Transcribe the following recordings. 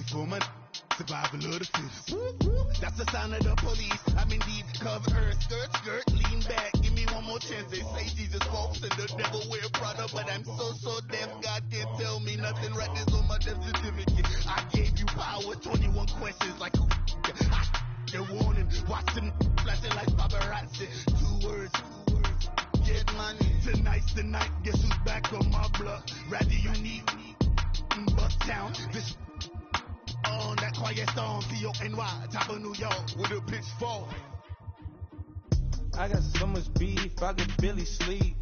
for my survival of the fittest. That's the sign of the police. I'm indeed cover her skirt, lean back. Give me one more chance. They say Jesus walks and the devil wear Prada, but I'm so deaf. God can't tell me nothing. Right this on my death certificate. I gave you power. 21 questions like who? They're warning. Watch them flashing like paparazzi. Two words. Get money. Tonight's the night. Guess who's back on my block? Rather unique. Bust town. This on that quiet storm. C-O-N-Y. Top of New York with a pitchfork. I got so much beef, I could barely sleep.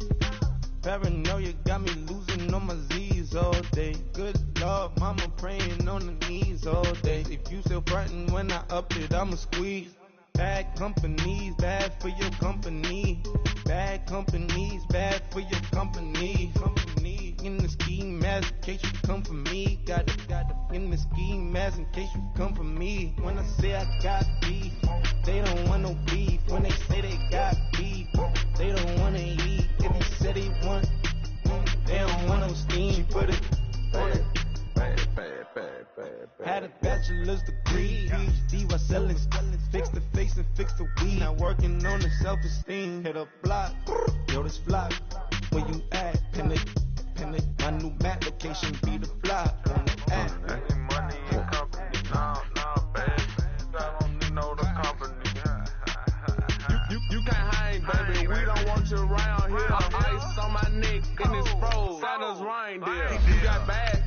Paranoia got me losing on my Z's all day. Good Lord, mama praying on the knees all day. If you still frontin' when I up it, I'ma squeeze. Bad companies, bad for your company. Bad companies, bad for your company. Company in the ski mask in case you come for me. Got it in the ski mask in case you come for me. When I say I got beef, they don't want no beef. When they say they got beef, they don't wanna eat. If you said they want, they don't want no steam. She put it on it. Had a bachelor's degree, PhD while selling. Fix the face and fix the weed. Now working on the self-esteem. Hit a block, yo this flock. Where you at? Pin it. My new map location be the block on the app. Any money in company? No, baby. I don't know the company. You can't hang, baby. We don't want you around here. Ice on my neck and it's froze. Santa's reindeer. You got bad.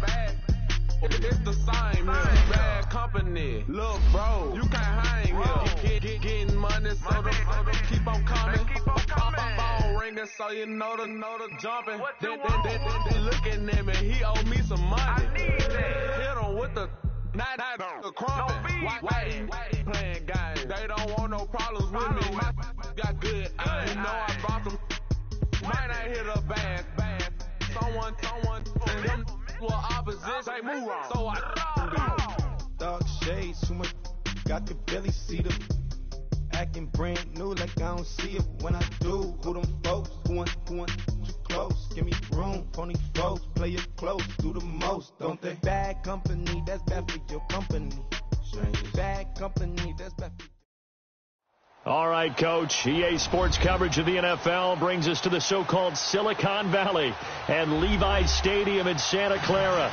It's the same here. Bad company. Look, bro, you can't hang here. Getting money, so the keep on coming. Phone ringing, so you know the jumping. They looking at me. He owe me some money. I need that. Hit him with the not the crumping. Why playing games? They don't want no problems with me. Got good. You know I brought them. Might not hit a bad. Someone. Well, opposition, they move wrong. So I Dark shades, too much. Got the belly see them. Acting brand new like I don't see it when I do. Who them folks? Who want too close? Give me room. Phony folks, play it close. Do the most, don't they? Bad company, that's bad for your company. Bad company, that's bad for your All right, Coach. EA Sports coverage of the NFL brings us to the so-called Silicon Valley and Levi Stadium in Santa Clara.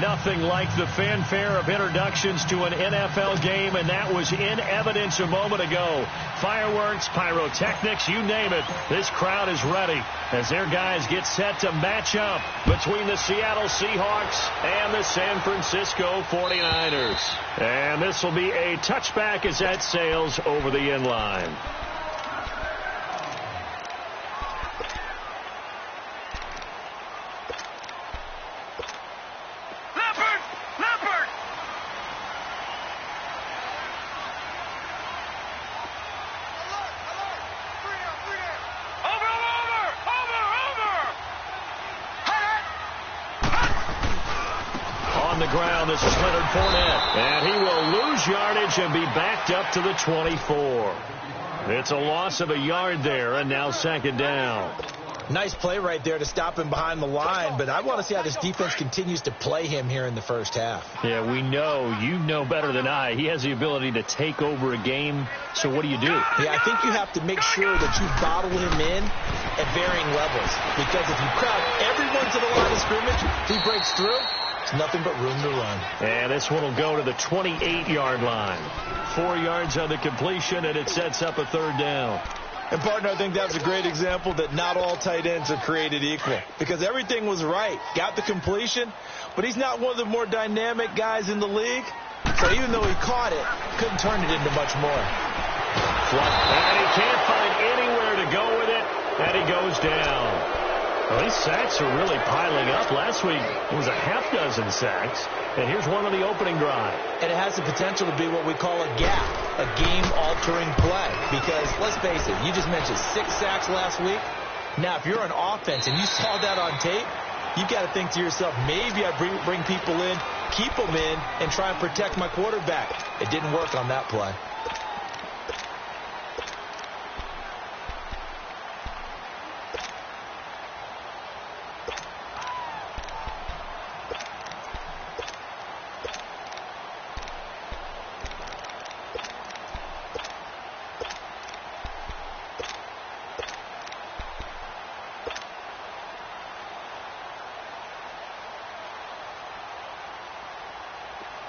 Nothing like the fanfare of introductions to an NFL game, and that was in evidence a moment ago. Fireworks, pyrotechnics, you name it. This crowd is ready as their guys get set to match up between the Seattle Seahawks and the San Francisco 49ers. And this will be a touchback as that sails over the end line. This is Leonard Fournette, and he will lose yardage and be backed up to the 24. It's a loss of a yard there, and now second down. Nice play right there to stop him behind the line, but I want to see how this defense continues to play him here in the first half. Yeah, we know. You know better than I. He has the ability to take over a game, so what do you do? Yeah, I think you have to make sure that you bottle him in at varying levels, because if you crowd everyone to the line of scrimmage, if he breaks through, it's nothing but room to run. And this one will go to the 28-yard line. 4 yards on the completion, and it sets up a third down. And, partner, I think that's a great example that not all tight ends are created equal, because everything was right. Got the completion, but he's not one of the more dynamic guys in the league. So even though he caught it, couldn't turn it into much more. And he can't find anywhere to go with it, and he goes down. Well, these sacks are really piling up. Last week, it was a half-dozen sacks. And here's one on the opening drive. And it has the potential to be what we call a gap, a game-altering play. Because, let's face it, you just mentioned 6 sacks last week. Now, if you're an offense and you saw that on tape, you've got to think to yourself, maybe I bring people in, keep them in, and try and protect my quarterback. It didn't work on that play.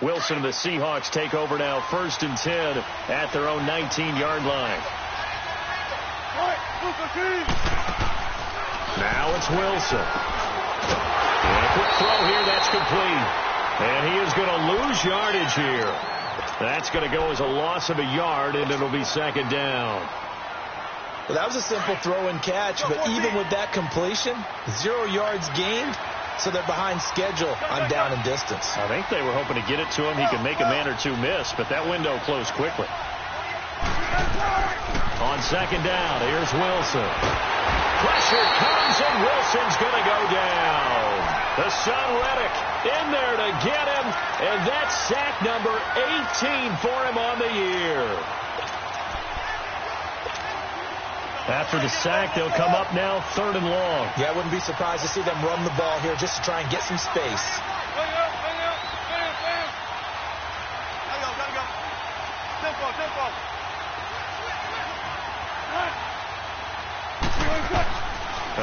Wilson and the Seahawks take over now, 1st and 10 at their own 19-yard line. Now it's Wilson. And a quick throw here, that's complete. And he is going to lose yardage here. That's going to go as a loss of a yard, and it'll be 2nd down. Well, that was a simple throw and catch, but even with that completion, 0 yards gained, so they're behind schedule on down and distance. I think they were hoping to get it to him. He could make a man or two miss, but that window closed quickly. On 2nd down, here's Wilson. Pressure comes, and Wilson's going to go down. The son Reddick in there to get him, and that's sack number 18 for him on the year. After the sack, they'll come up now 3rd and long. Yeah, I wouldn't be surprised to see them run the ball here just to try and get some space.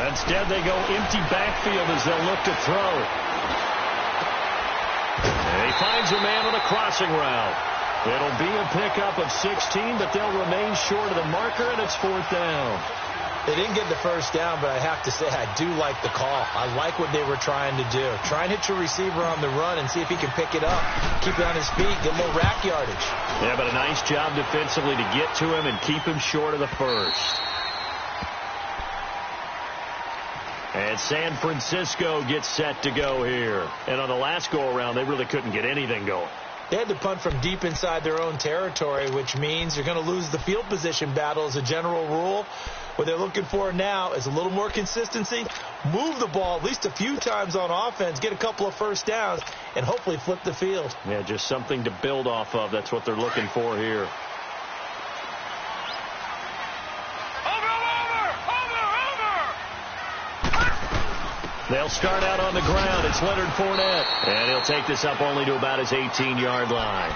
Instead, they go empty backfield as they'll look to throw. And he finds a man on a crossing route. It'll be a pickup of 16, but they'll remain short of the marker, and it's 4th down. They didn't get the 1st down, but I have to say I do like the call. I like what they were trying to do. Try and hit your receiver on the run and see if he can pick it up, keep it on his feet, get a little rack yardage. Yeah, but a nice job defensively to get to him and keep him short of the 1st. And San Francisco gets set to go here. And on the last go-around, they really couldn't get anything going. They had to punt from deep inside their own territory, which means you're going to lose the field position battle as a general rule. What they're looking for now is a little more consistency, move the ball at least a few times on offense, get a couple of 1st downs, and hopefully flip the field. Yeah, just something to build off of. That's what they're looking for here. They'll start out on the ground. It's Leonard Fournette. And he'll take this up only to about his 18-yard line.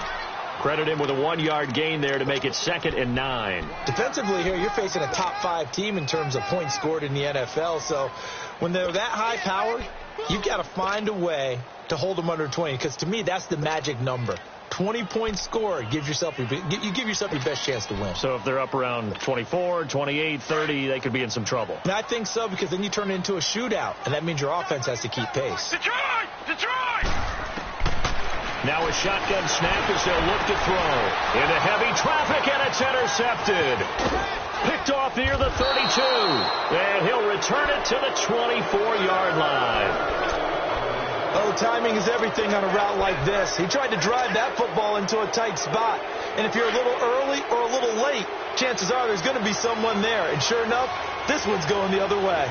Credit him with a 1-yard gain there to make it 2nd and 9. Defensively here, you're facing a top 5 team in terms of points scored in the NFL. So when they're that high-powered, you've got to find a way to hold them under 20. Because to me, that's the magic number. 20 points scored, you give yourself your best chance to win. So if they're up around 24, 28, 30, they could be in some trouble. And I think so, because then you turn it into a shootout, and that means your offense has to keep pace. Detroit! Detroit! Now a shotgun snap as they'll look to throw. Into heavy traffic, and it's intercepted. Picked off near the 32. And he'll return it to the 24-yard line. Oh, timing is everything on a route like this. He tried to drive that football into a tight spot. And if you're a little early or a little late, chances are there's going to be someone there. And sure enough, this one's going the other way.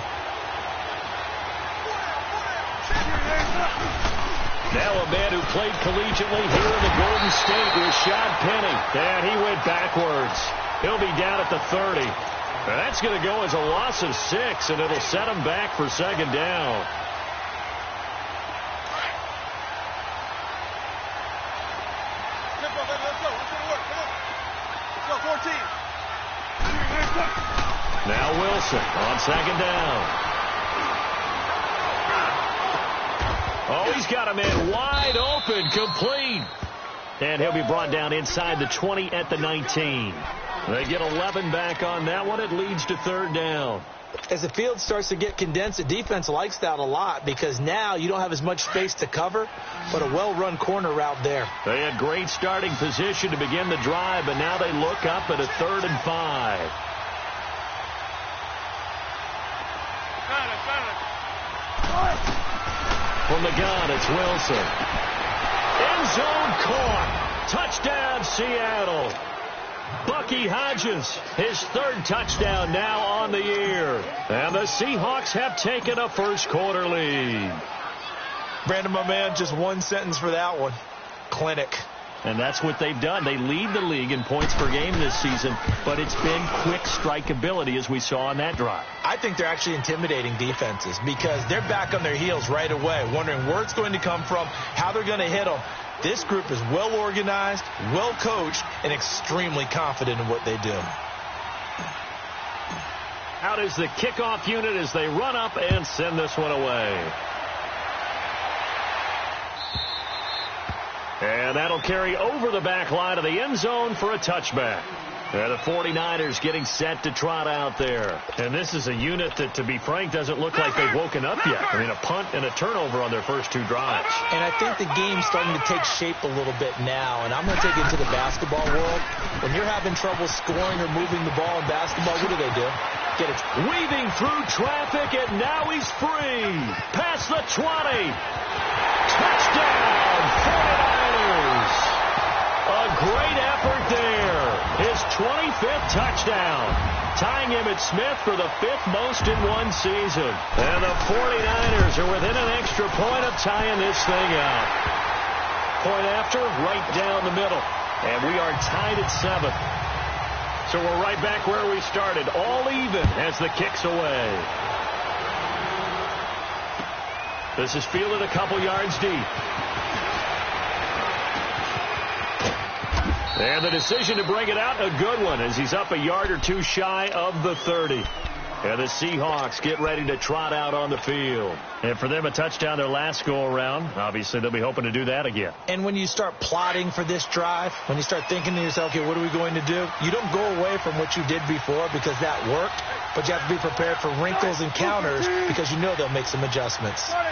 Now a man who played collegiately here in the Golden State is Rashad Penny. And he went backwards. He'll be down at the 30. And that's going to go as a loss of 6, and it'll set him back for 2nd down. Now Wilson on 2nd down. Oh, he's got a man wide open, complete. And he'll be brought down inside the 20 at the 19. They get 11 back on that one. It leads to 3rd down. As the field starts to get condensed, the defense likes that a lot because now you don't have as much space to cover, but a well-run corner route there. They had great starting position to begin the drive, but now they look up at a 3rd and 5. From the gun, it's Wilson. End zone caught. Touchdown, Seattle. Bucky Hodges, his 3rd touchdown now on the year. And the Seahawks have taken a first-quarter lead. Brandon, my man, just one sentence for that one. Clinic. And that's what they've done. They lead the league in points per game this season, but it's been quick strikeability as we saw on that drive. I think they're actually intimidating defenses because they're back on their heels right away, wondering where it's going to come from, how they're going to hit them. This group is well organized, well coached, and extremely confident in what they do. Out is the kickoff unit as they run up and send this one away. And that'll carry over the back line of the end zone for a touchback. And the 49ers getting set to trot out there. And this is a unit that, to be frank, doesn't look like they've woken up yet. I mean, a punt and a turnover on their first 2 drives. And I think the game's starting to take shape a little bit now. And I'm going to take it to the basketball world. When you're having trouble scoring or moving the ball in basketball, what do? Get it. Weaving through traffic, and now he's free. Past the 20. Touchdown, 49ers. A great effort there. His 25th touchdown, tying Emmitt Smith for the 5th most in one season. And the 49ers are within an extra point of tying this thing up. Point after, right down the middle. And we are tied at 7. So we're right back where we started, all even as the kick's away. This is fielded a couple yards deep. And the decision to bring it out, a good one, as he's up a yard or 2 shy of the 30. And the Seahawks get ready to trot out on the field. And for them, a touchdown their last go-around. Obviously, they'll be hoping to do that again. And when you start plotting for this drive, when you start thinking to yourself, okay, what are we going to do? You don't go away from what you did before because that worked, but you have to be prepared for wrinkles and counters because you know they'll make some adjustments. Tempo,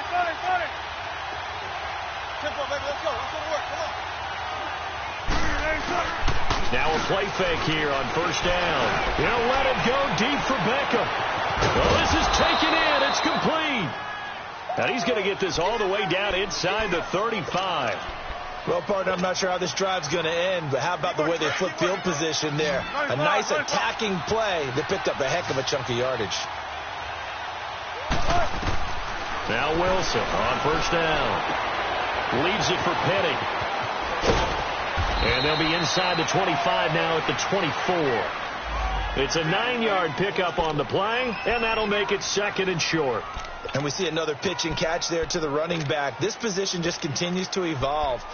baby, let's go. Let's go to work. Come on. Now a play fake here on first down. He'll let it go deep for Beckham. Well, this is taken in. It's complete. And he's going to get this all the way down inside the 35. Well, partner, I'm not sure how this drive's going to end, but how about the way they flip field position there? A nice attacking play that picked up a heck of a chunk of yardage. Now Wilson on first down. Leaves it for Penny. And they'll be inside the 25 now at the 24. It's a 9-yard pickup on the play, and that'll make it 2nd and short. And we see another pitch and catch there to the running back. This position just continues to evolve.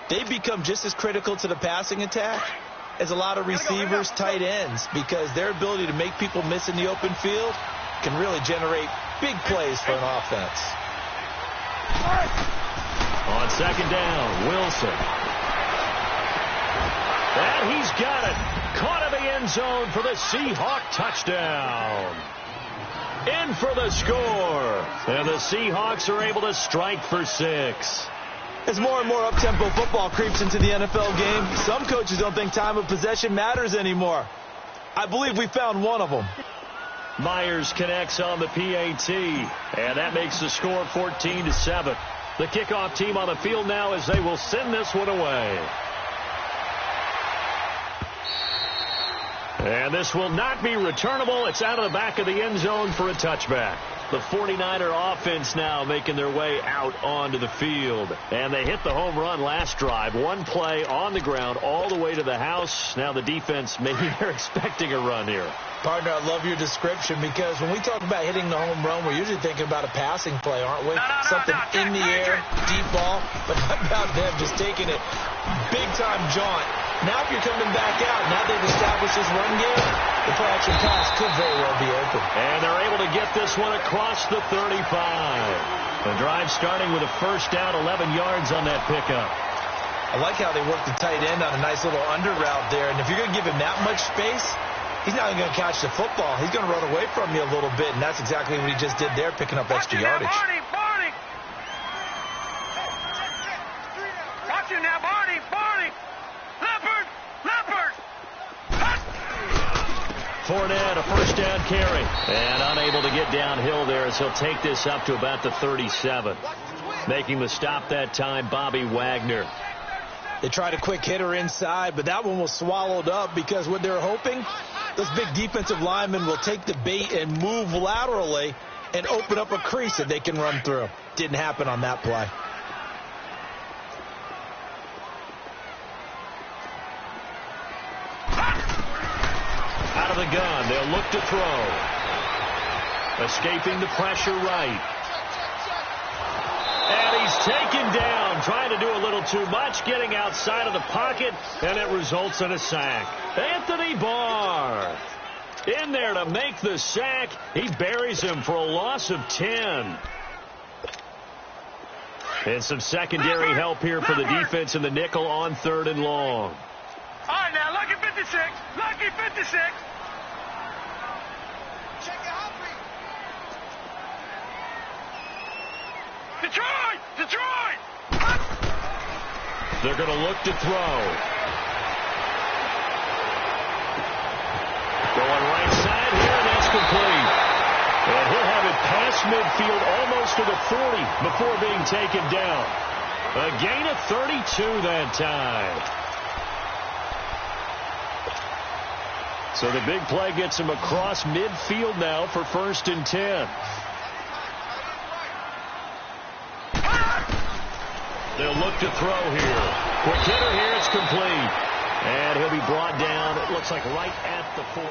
They become just as critical to the passing attack as a lot of receivers, tight ends, because their ability to make people miss in the open field can really generate big plays for an offense. On 2nd down, Wilson. And he's got it. Caught in the end zone for the Seahawk touchdown. In for the score. And the Seahawks are able to strike for 6. As more and more up-tempo football creeps into the NFL game, some coaches don't think time of possession matters anymore. I believe we found one of them. Myers connects on the PAT. And that makes the score 14-7. The kickoff team on the field now as they will send this one away. And this will not be returnable. It's out of the back of the end zone for a touchback. The 49er offense now making their way out onto the field. And they hit the home run last drive. One play on the ground all the way to the house. Now the defense, maybe they're expecting a run here. Partner, I love your description because when we talk about hitting the home run, we're usually thinking about a passing play, aren't we? Something in the air, deep ball. But how about them just taking it big-time jaunt? Now if you're coming back out, now they've established this run game, the play-action pass could very well be open. And they're able to get this one across the 35. The drive starting with a first down, 11 yards on that pickup. I like how they work the tight end on a nice little under route there. And if you're going to give him that much space, he's not going to catch the football. He's going to run away from you a little bit, and that's exactly what he just did there, picking up extra yardage. Barney! Watch you now, Barney! Leopard! Fournette, a first down carry. And unable to get downhill there as he'll take this up to about the 37. Making the stop that time, Bobby Wagner. They tried a quick hitter inside, but that one was swallowed up because what they're hoping, those big defensive linemen will take the bait and move laterally and open up a crease that they can run through. Didn't happen on that play. Out of the gun, they'll look to throw. Escaping the pressure right. And he's taken down, trying to do a little too much, getting outside of the pocket, and it results in a sack. Anthony Barr in there to make the sack. He buries him for a loss of 10. And some secondary help here for the defense in the nickel on 3rd and long. All right, now, lucky 56. Lucky 56. Check it out, Detroit! Detroit! They're going to look to throw. Going right side here, and that's complete. And he'll have it past midfield almost to the 40 before being taken down. A gain of 32 that time. So the big play gets him across midfield now for 1st and 10. They'll look to throw here. Quick hitter here, it's complete. And he'll be brought down, it looks like right at the 40.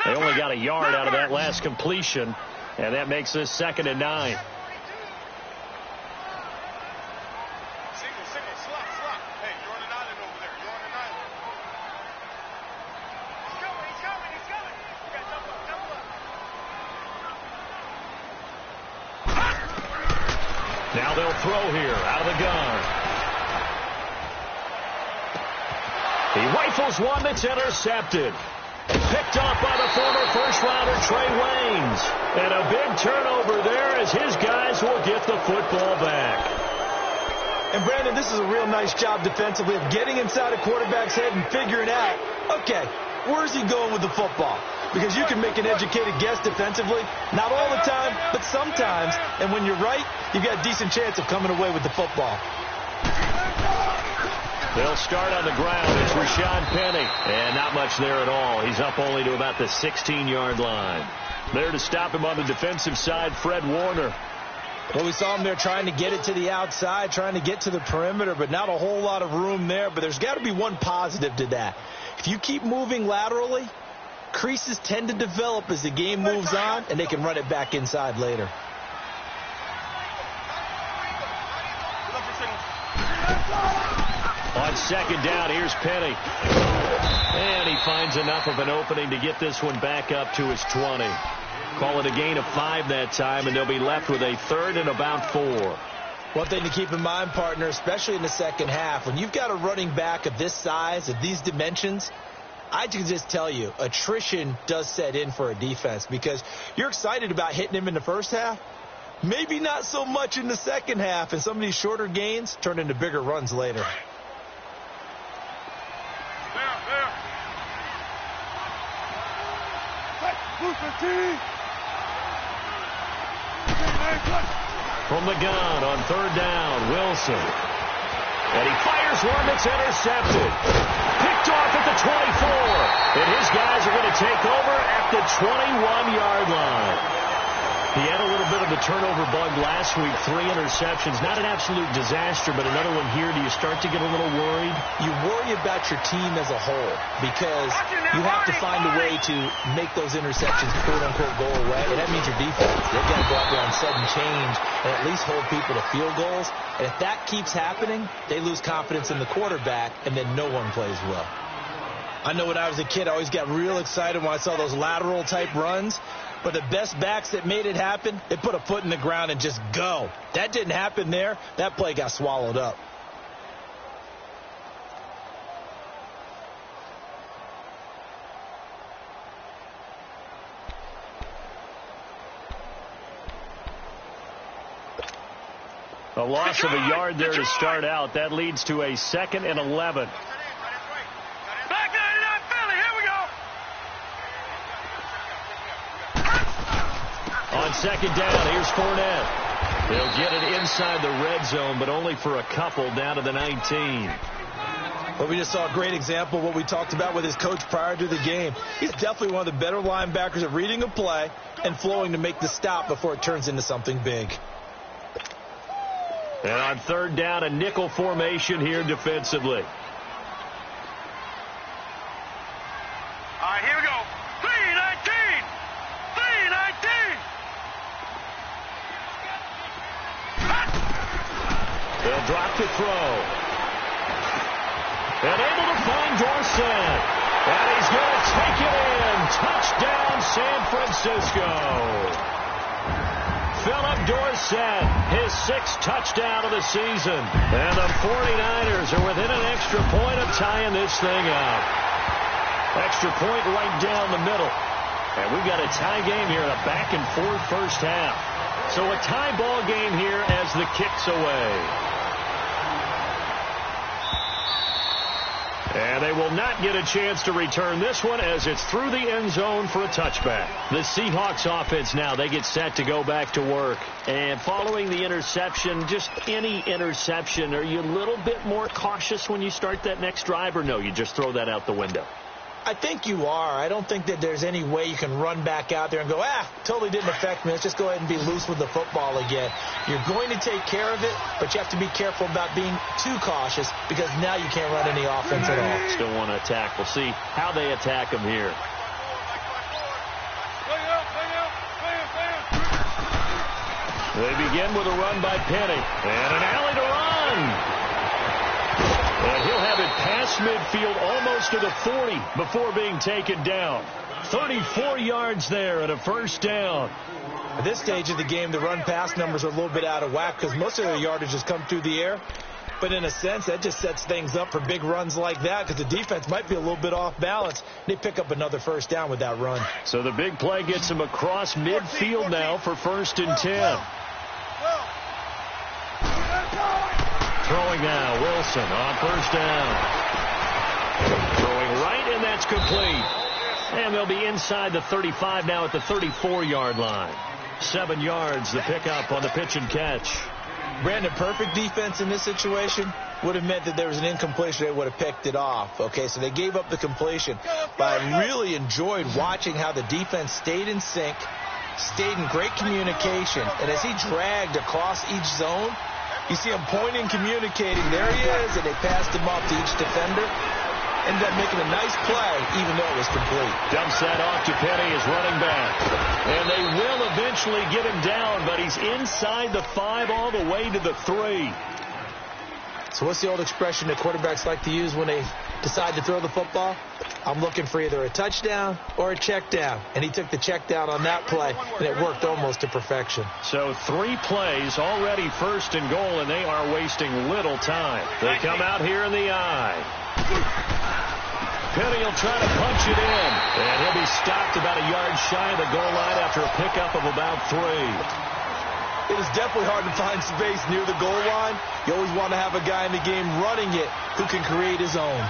They only got a yard out of that last completion, and that makes this 2nd and 9. Now they'll throw here out of the gun. He rifles one that's intercepted. Picked off by the former first-rounder Trey Waynes. And a big turnover there as his guys will get the football back. And, Brandon, this is a real nice job defensively of getting inside a quarterback's head and figuring out, okay, where's he going with the football? Because you can make an educated guess defensively. Not all the time, but sometimes. And when you're right, you've got a decent chance of coming away with the football. They'll start on the ground. It's Rashad Penny. And not much there at all. He's up only to about the 16-yard line. There to stop him on the defensive side, Fred Warner. Well, we saw him there trying to get it to the outside, trying to get to the perimeter, but not a whole lot of room there. But there's got to be one positive to that. If you keep moving laterally, creases tend to develop as the game moves on, and they can run it back inside later. On 2nd down, here's Penny. And he finds enough of an opening to get this one back up to his 20. Call it a gain of 5 that time, and they'll be left with a 3rd and about 4. One thing to keep in mind, partner, especially in the second half, when you've got a running back of this size, of these dimensions, I can just tell you, attrition does set in for a defense because you're excited about hitting him in the first half. Maybe not so much in the second half, and some of these shorter gains turn into bigger runs later. From the gun on 3rd down, Wilson. And he fires one that's intercepted. Picked off at the 24. And his guys are going to take over at the 21-yard line. He had a little bit of the turnover bug last week, 3 interceptions. Not an absolute disaster, but another one here. Do you start to get a little worried? You worry about your team as a whole because you have to find a way to make those interceptions, quote-unquote, go away. And that means your defense. They've got to go out there on sudden change and at least hold people to field goals. And if that keeps happening, they lose confidence in the quarterback, and then no one plays well. I know when I was a kid, I always got real excited when I saw those lateral-type runs. But the best backs that made it happen, they put a foot in the ground and just go. That didn't happen there. That play got swallowed up. A loss of a yard there to start out. That leads to a 2nd and 11. On 2nd down, here's Fournette. They'll get it inside the red zone, but only for a couple down to the 19. Well, we just saw a great example of what we talked about with his coach prior to the game. He's definitely one of the better linebackers at reading a play and flowing to make the stop before it turns into something big. And on 3rd down, a nickel formation here defensively. All right, here we go. 3-19! 3-19! They'll drop to throw. and able to find Dorsett. And he's going to take it in. Touchdown, San Francisco. Philip Dorsett, his 6th touchdown of the season. And the 49ers are within an extra point of tying this thing up. Extra point right down the middle. And we've got a tie game here in a back-and-forth first half. So a tie ball game here as the kick's away. And they will not get a chance to return this one as it's through the end zone for a touchback. The Seahawks offense now, they get set to go back to work. And following the interception, just any interception, are you a little bit more cautious when you start that next drive, or no, you just throw that out the window? I think you are. I don't think that there's any way you can run back out there and go, totally didn't affect me. Let's just go ahead and be loose with the football again. You're going to take care of it, but you have to be careful about being too cautious because now you can't run any offense at all. Still want to attack. We'll see how they attack them here. They begin with a run by Penny. And an alley to run. And he'll have it past midfield almost to the 40 before being taken down. 34 yards there and a first down. At this stage of the game, the run-pass numbers are a little bit out of whack because most of their yardage has come through the air. But in a sense, that just sets things up for big runs like that because the defense might be a little bit off balance. They pick up another first down with that run. So the big play gets them across midfield now for 1st and 10. Throwing now, Wilson on first down. Throwing right, and that's complete. And they'll be inside the 35 now at the 34-yard line. 7 yards, the pickup on the pitch and catch. Brandon, perfect defense in this situation would have meant that there was an incompletion. They would have picked it off. Okay, so they gave up the completion. But I really enjoyed watching how the defense stayed in sync, stayed in great communication. And as he dragged across each zone, you see him pointing, communicating. There he is, and they passed him off to each defender. Ended up making a nice play, even though it was complete. Dumps that off to Penny as running back. And they will eventually get him down, but he's inside the 5 all the way to the 3. So what's the old expression that quarterbacks like to use when they decide to throw the football? I'm looking for either a touchdown or a check down. And he took the check down on that play, and it worked almost to perfection. So 3 plays, already 1st and goal, and they are wasting little time. They come out here in the eye. Penny will try to punch it in. And he'll be stopped about a yard shy of the goal line after a pickup of about 3. It is definitely hard to find space near the goal line. You always want to have a guy in the game running it who can create his own.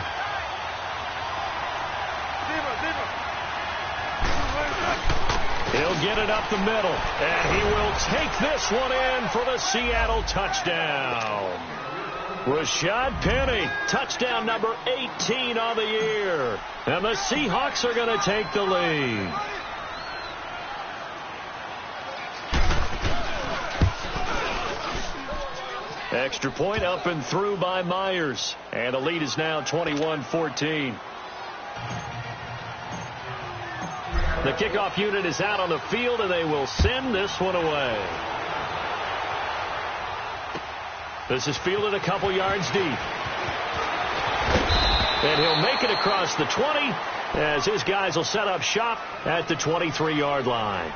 He'll get it up the middle, and he will take this one in for the Seattle touchdown. Rashad Penny, touchdown number 18 on the year. And the Seahawks are going to take the lead. Extra point up and through by Myers. And the lead is now 21-14. The kickoff unit is out on the field, and they will send this one away. This is fielded a couple yards deep. And he'll make it across the 20 as his guys will set up shop at the 23-yard line.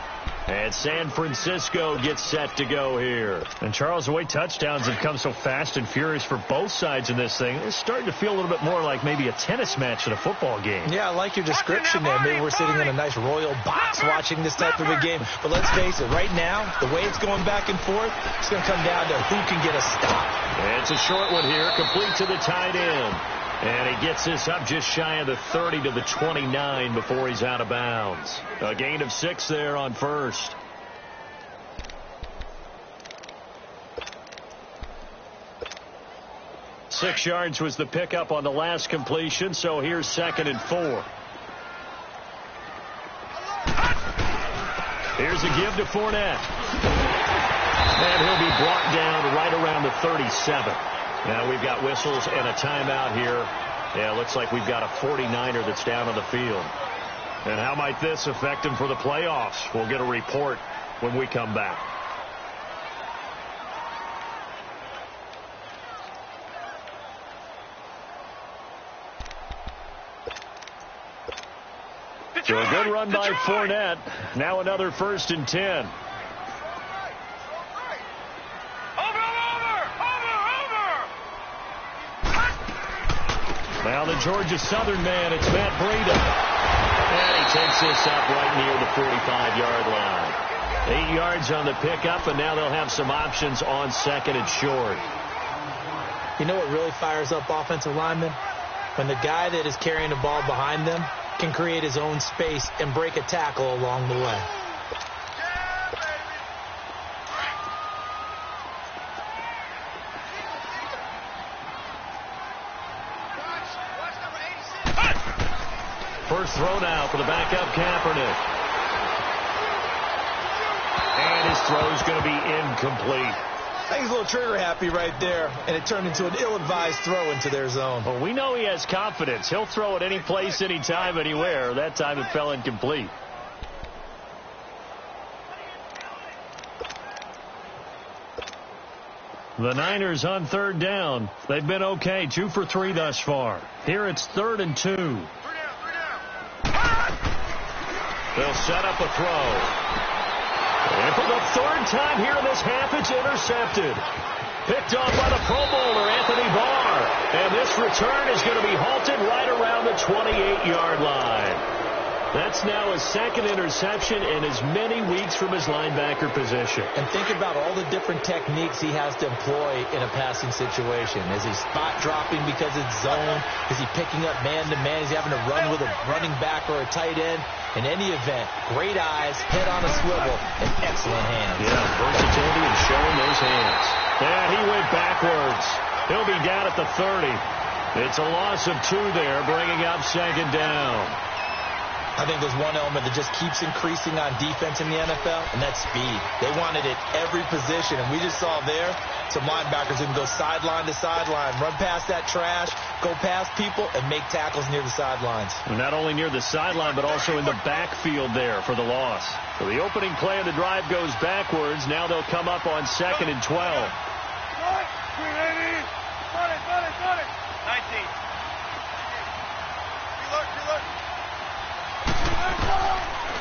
And San Francisco gets set to go here. And, Charles, the way touchdowns have come so fast and furious for both sides in this thing, it's starting to feel a little bit more like maybe a tennis match in a football game. Yeah, I like your description there. Maybe we're sitting in a nice royal box watching this type of a game. But let's face it, right now, the way it's going back and forth, it's going to come down to who can get a stop. And it's a short one here, complete to the tight end. And he gets this up just shy of the 30 to the 29 before he's out of bounds. A gain of 6 there on first. Six yards was the pickup on the last completion, so here's 2nd and 4. Here's a give to Fournette. And he'll be brought down right around the 37. Now we've got whistles and a timeout here. Yeah, it looks like we've got a 49er that's down on the field. And how might this affect him for the playoffs? We'll get a report when we come back. So a good run by Fournette. Now another 1st and 10. Now the Georgia Southern man, it's Matt Breida. And he takes this up right near the 45-yard line. 8 yards on the pickup, and now they'll have some options on 2nd and short. You know what really fires up offensive linemen? When the guy that is carrying the ball behind them can create his own space and break a tackle along the way. First throw now for the backup Kaepernick. And his throw's going to be incomplete. I think he's a little trigger happy right there, and it turned into an ill-advised throw into their zone. Well, we know he has confidence. He'll throw it any place, anytime, anywhere. That time it fell incomplete. The Niners on 3rd down. They've been okay, 2 for 3 thus far. Here it's 3rd and 2. They'll set up a throw. And for the 3rd time here in this half, it's intercepted. Picked off by the Pro Bowler, Anthony Barr. And this return is going to be halted right around the 28-yard line. That's now his 2nd interception in as many weeks from his linebacker position. And think about all the different techniques he has to employ in a passing situation. Is he spot dropping because it's zone? Is he picking up man-to-man? Is he having to run with a running back or a tight end? In any event, great eyes, head on a swivel, and excellent hands. Yeah, versatility and showing those hands. And he went backwards. He'll be down at the 30. It's a loss of 2 there, bringing up 2nd down. I think there's one element that just keeps increasing on defense in the NFL, and that's speed. They want it at every position, and we just saw there some linebackers who can go sideline to sideline, run past that trash, go past people, and make tackles near the sidelines. Well, not only near the sideline, but also in the backfield there for the loss. So the opening play of the drive goes backwards. Now they'll come up on 2nd and 12. 19.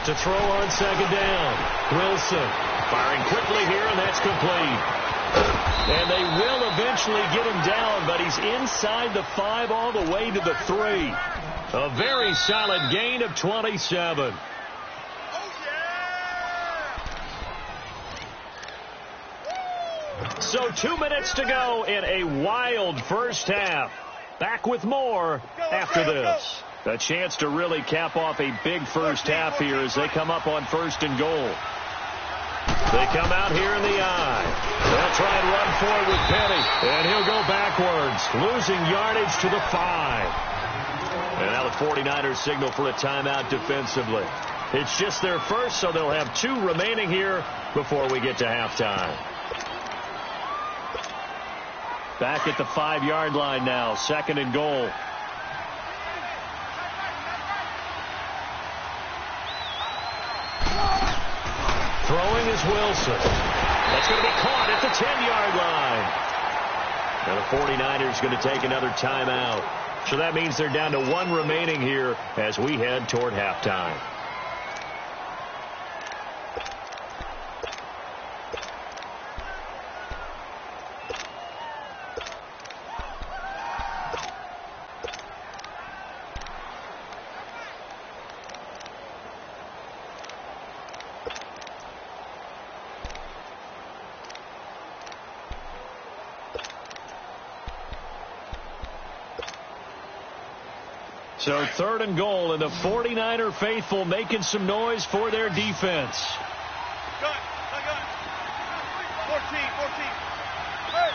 To throw on 2nd down. Wilson firing quickly here, and that's complete. And they will eventually get him down, but he's inside the 5 all the way to the 3. A very solid gain of 27. So 2 minutes to go in a wild first half. Back with more after this. A chance to really cap off a big first half here as they come up on 1st and goal. They come out here in the eye. They'll try and run forward with Penny. And he'll go backwards, losing yardage to the 5. And now the 49ers signal for a timeout defensively. It's just their first, so they'll have 2 remaining here before we get to halftime. Back at the 5-yard line now, 2nd and goal. Throwing is Wilson. That's going to be caught at the 10-yard line. And the 49ers going to take another timeout. So that means they're down to 1 remaining here as we head toward halftime. So 3rd and goal, and the 49er faithful making some noise for their defense. Gun. 14. Hey.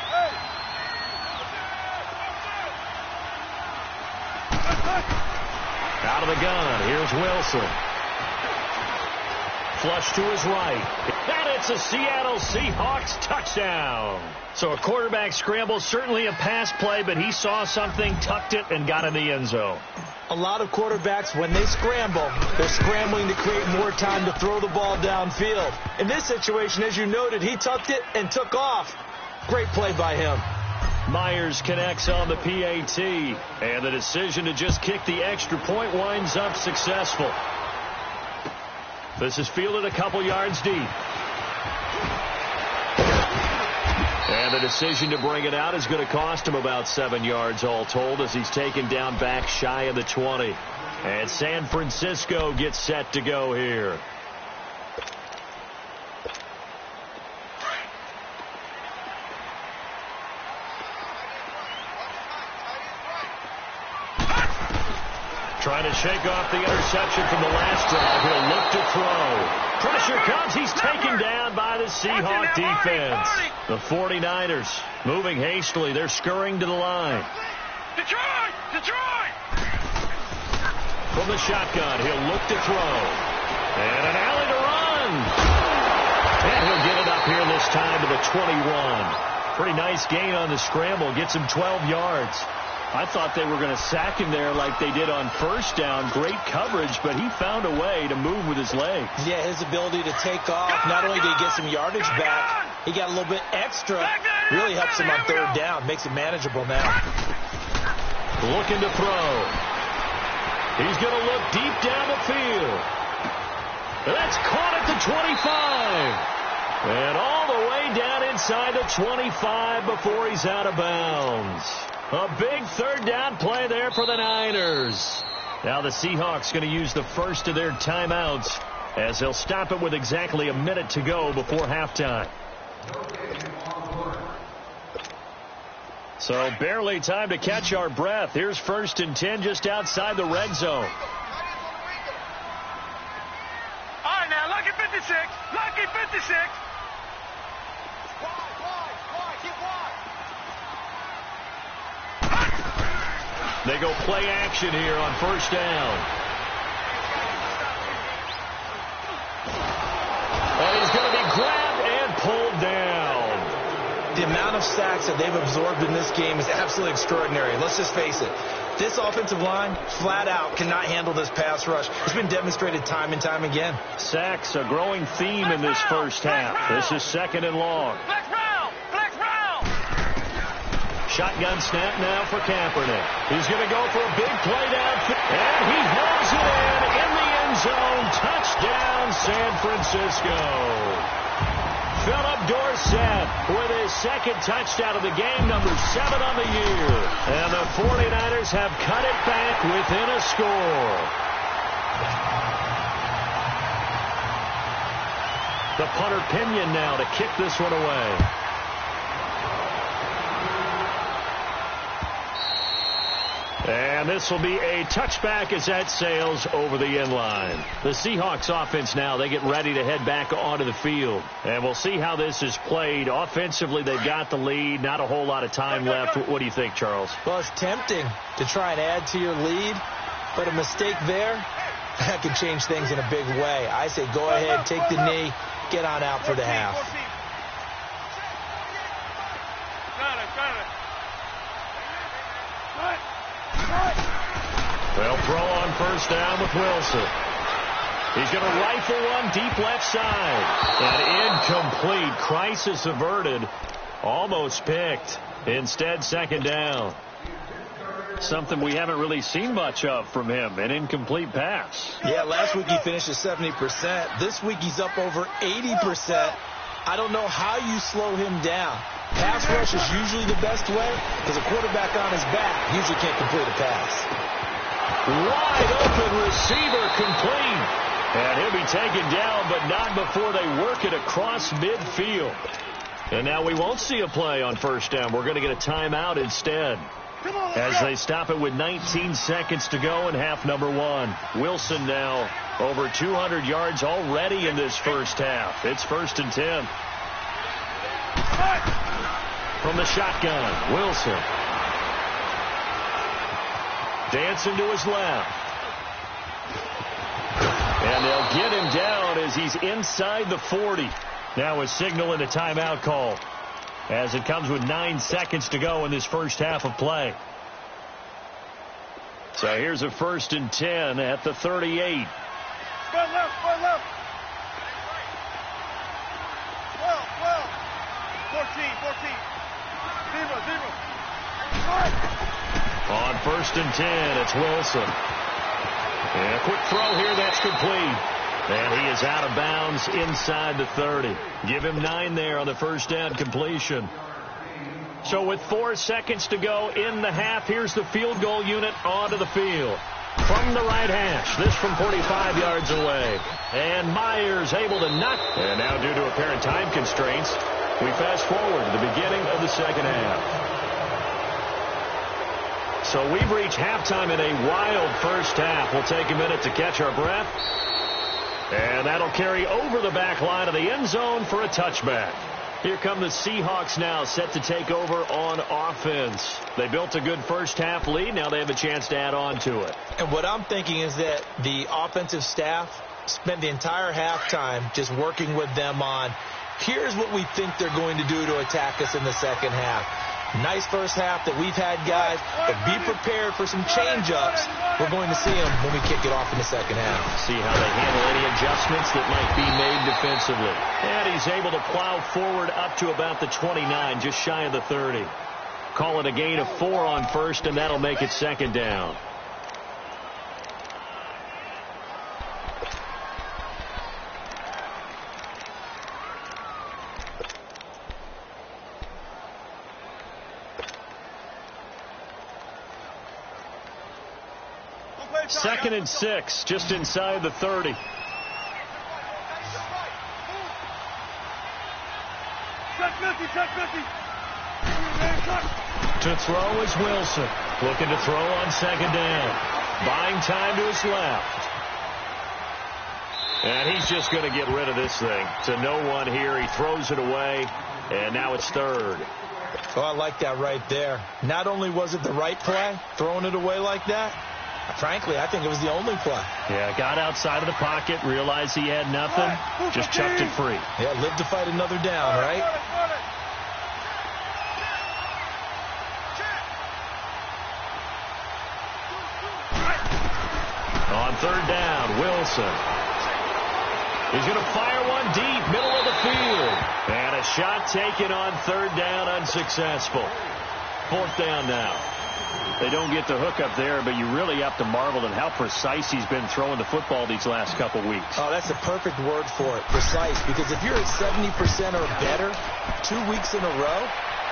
Out of the gun, here's Wilson. Flush to his right. And it's a Seattle Seahawks touchdown. So a quarterback scramble, certainly a pass play, but he saw something, tucked it, and got in the end zone. A lot of quarterbacks, when they scramble, they're scrambling to create more time to throw the ball downfield. In this situation, as you noted, he tucked it and took off. Great play by him. Myers connects on the PAT, and the decision to just kick the extra point winds up successful. This is fielded a couple yards deep. And the decision to bring it out is going to cost him about 7 yards all told as he's taken down back shy of the 20. And San Francisco gets set to go here. Trying to shake off the interception from the last drive. He'll look to throw. Pressure comes. He's taken down by the Seahawk defense. The 49ers moving hastily. They're scurrying to the line. Detroit! Detroit! From the shotgun, he'll look to throw. And an alley to run. And he'll get it up here this time to the 21. Pretty nice gain on the scramble. Gets him 12 yards. I thought they were going to sack him there like they did on first down. Great coverage, but he found a way to move with his legs. Yeah, his ability to take off. Not only did he get some yardage back, he got a little bit extra. Really helps him on third down. Makes it manageable now. Looking to throw. He's going to look deep down the field. That's caught at the 25. And all the way down inside the 25 before he's out of bounds. A big third down play there for the Niners. Now the Seahawks going to use the first of their timeouts as they'll stop it with exactly a minute to go before halftime. So barely time to catch our breath. Here's 1st and 10 just outside the red zone. All right, now, lucky 56. Lucky 56. They go play action here on first down. And he's going to be grabbed and pulled down. The amount of sacks that they've absorbed in this game is absolutely extraordinary. Let's just face it. This offensive line, flat out, cannot handle this pass rush. It's been demonstrated time and time again. Sacks, a growing theme in this first half. This is 2nd and long. Flex round. Flex round. Shotgun snap now for Kaepernick. He's going to go for a big play downfield. And he hauls it in the end zone. Touchdown, San Francisco. Philip Dorsett with his 2nd touchdown of the game, number 7 on the year. And the 49ers have cut it back within a score. The punter Pinion now to kick this one away. And this will be a touchback as that sails over the end line. The Seahawks offense now, they get ready to head back onto the field. And we'll see how this is played. Offensively, they've got the lead. Not a whole lot of time left. What do you think, Charles? Well, it's tempting to try and add to your lead, but a mistake there, that could change things in a big way. I say go ahead, take the knee, get on out for the half. They'll throw on first down with Wilson. He's going to rifle one deep left side. And incomplete. Crisis averted. Almost picked. Instead, 2nd down. Something we haven't really seen much of from him. An incomplete pass. Yeah, last week he finished at 70%. This week he's up over 80%. I don't know how you slow him down. Pass rush is usually the best way because a quarterback on his back usually can't complete a pass. Wide open receiver complete. And he'll be taken down, but not before they work it across midfield. And now we won't see a play on first down. We're going to get a timeout instead. As they stop it with 19 seconds to go in half number 1. Wilson now over 200 yards already in this first half. It's 1st and 10. From the shotgun, Wilson. Dancing to his left. And they'll get him down as he's inside the 40. Now a signal and a timeout call as it comes with 9 seconds to go in this first half of play. So here's a 1st and 10 at the 38. Go left, go left. 12. 14. Zero. On 1st and 10, it's Wilson. And a quick throw here, that's complete. And he is out of bounds inside the 30. Give him 9 there on the first down completion. So with 4 seconds to go in the half, here's the field goal unit onto the field. From the right hash, this from 45 yards away. And Myers able to knock. And now due to apparent time constraints, we fast forward to the beginning of the second half. So we've reached halftime in a wild first half. We'll take a minute to catch our breath. And that'll carry over the back line of the end zone for a touchback. Here come the Seahawks now, set to take over on offense. They built a good first half lead. Now they have a chance to add on to it. And what I'm thinking is that the offensive staff spent the entire halftime just working with them on, here's what we think they're going to do to attack us in the second half. Nice first half that we've had, guys, but be prepared for some change-ups. We're going to see them when we kick it off in the second half. See how they handle any adjustments that might be made defensively. And he's able to plow forward up to about the 29, just shy of the 30. Call it a gain of 4 on first, and that'll make it second down. Second and 6, just inside the 30. To throw is Wilson. Looking to throw on second down. Buying time to his left. And he's just going to get rid of this thing. To no one here. He throws it away. And now it's third. Oh, I like that right there. Not only was it the right play, throwing it away like that, frankly, I think it was the only play. Yeah, got outside of the pocket, realized he had nothing, just chucked it free. Yeah, live to fight another down, right? On third down, Wilson. He's going to fire one deep, middle of the field. And a shot taken on third down, unsuccessful. Fourth down now. They don't get the hook up there, but you really have to marvel at how precise he's been throwing the football these last couple weeks. Oh, that's the perfect word for it, precise. Because if you're at 70% or better 2 weeks in a row,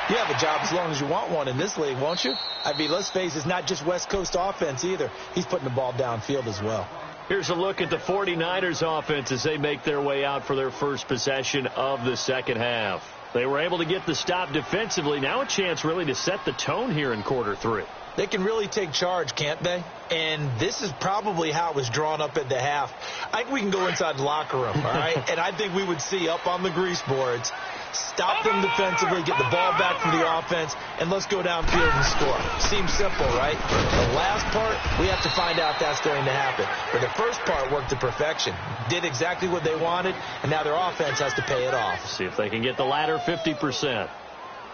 you have a job as long as you want one in this league, won't you? I mean, let's face it, it's not just West Coast offense either. He's putting the ball downfield as well. Here's a look at the 49ers offense as they make their way out for their first possession of the second half. They were able to get the stop defensively. Now a chance really to set the tone here in quarter 3. They can really take charge, can't they? And this is probably how it was drawn up at the half. I think we can go inside the locker room, all right? And I think we would see up on the grease boards, stop them defensively, get the ball back from the offense, and let's go downfield and score. Seems simple, right? The last part, we have to find out if that's going to happen. But the first part worked to perfection. Did exactly what they wanted, and now their offense has to pay it off. See if they can get the latter 50%.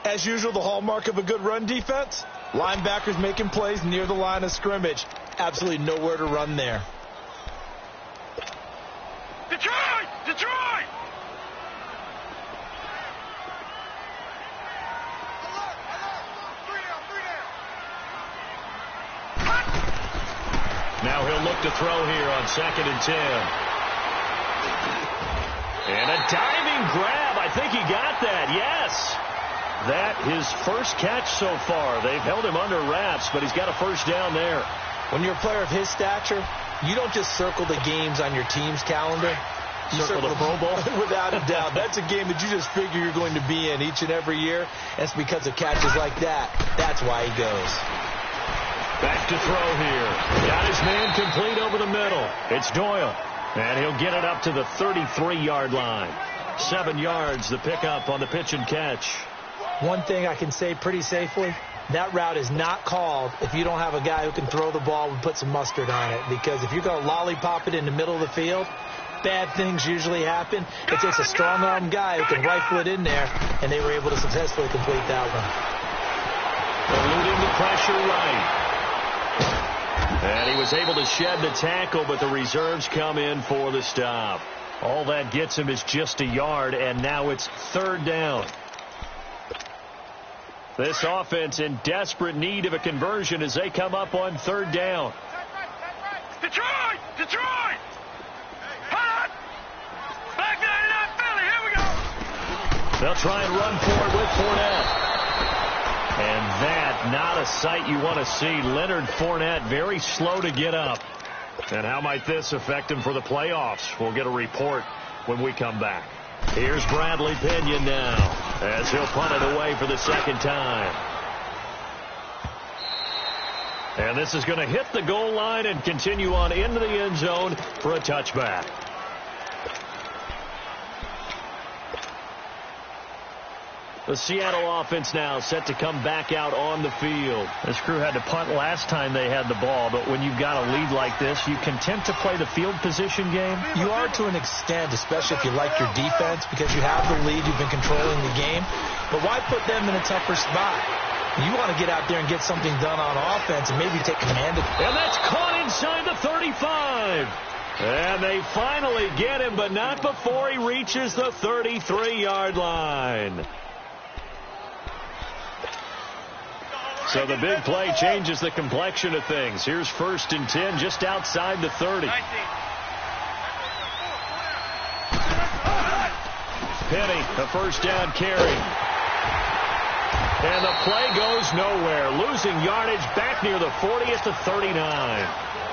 As usual, the hallmark of a good run defense, linebackers making plays near the line of scrimmage. Absolutely nowhere to run there. Detroit! Detroit! Now he'll look to throw here on 2nd and 10. And a diving grab. I think he got that. Yes. That his first catch so far. They've held him under wraps, but he's got a first down there. When you're a player of his stature, you don't just circle the games on your team's calendar. You circle the Pro Bowl? Without a doubt. That's a game that you just figure you're going to be in each and every year. And it's because of catches like that. That's why he goes. Back to throw here. Got his man complete over the middle. It's Doyle. And he'll get it up to the 33-yard line. 7 yards, the pickup on the pitch and catch. One thing I can say pretty safely, that route is not called if you don't have a guy who can throw the ball and put some mustard on it. Because if you're going to lollipop it in the middle of the field, bad things usually happen. It takes a strong-arm guy who can rifle it in there, and they were able to successfully complete that one. Eluding the pressure right. And he was able to shed the tackle, but the reserves come in for the stop. All that gets him is just a yard, and now it's third down. This offense in desperate need of a conversion as they come up on third down. Detroit! Detroit! Hot! They'll try and run for it with Fournette. And that, not a sight you want to see. Leonard Fournette very slow to get up. And how might this affect him for the playoffs? We'll get a report when we come back. Here's Bradley Pinion now as he'll punt it away for the second time. And this is going to hit the goal line and continue on into the end zone for a touchback. The Seattle offense now set to come back out on the field. This crew had to punt last time they had the ball, but when you've got a lead like this, you content to play the field position game? You are to an extent, especially if you like your defense, because you have the lead, you've been controlling the game. But why put them in a tougher spot? You want to get out there and get something done on offense and maybe take command of it. And that's caught inside the 35. And they finally get him, but not before he reaches the 33-yard line. So the big play changes the complexion of things. Here's 1st and 10 just outside the 30. Penny, the first down carry. And the play goes nowhere. Losing yardage back near the 40 at the 39.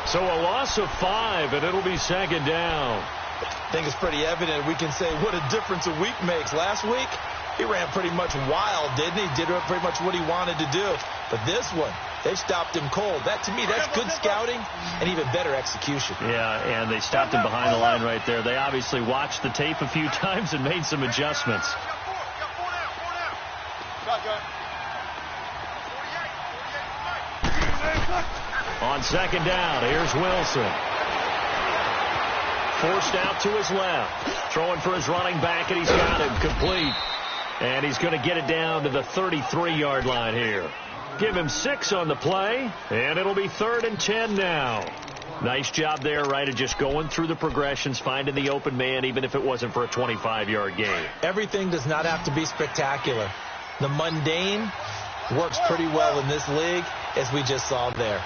So a loss of 5, and it'll be second down. I think it's pretty evident. We can say what a difference a week makes. Last week, he ran pretty much wild, didn't he? Did pretty much what he wanted to do. But this one, they stopped him cold. That, to me, that's good scouting and even better execution. Yeah, and they stopped him behind the line right there. They obviously watched the tape a few times and made some adjustments. On second down, here's Wilson. Forced out to his left. Throwing for his running back, and he's got him complete. And he's going to get it down to the 33-yard line here. Give him 6 on the play, and it'll be 3rd and 10 now. Nice job there, right, of just going through the progressions, finding the open man, even if it wasn't for a 25-yard gain. Everything does not have to be spectacular. The mundane works pretty well in this league, as we just saw there.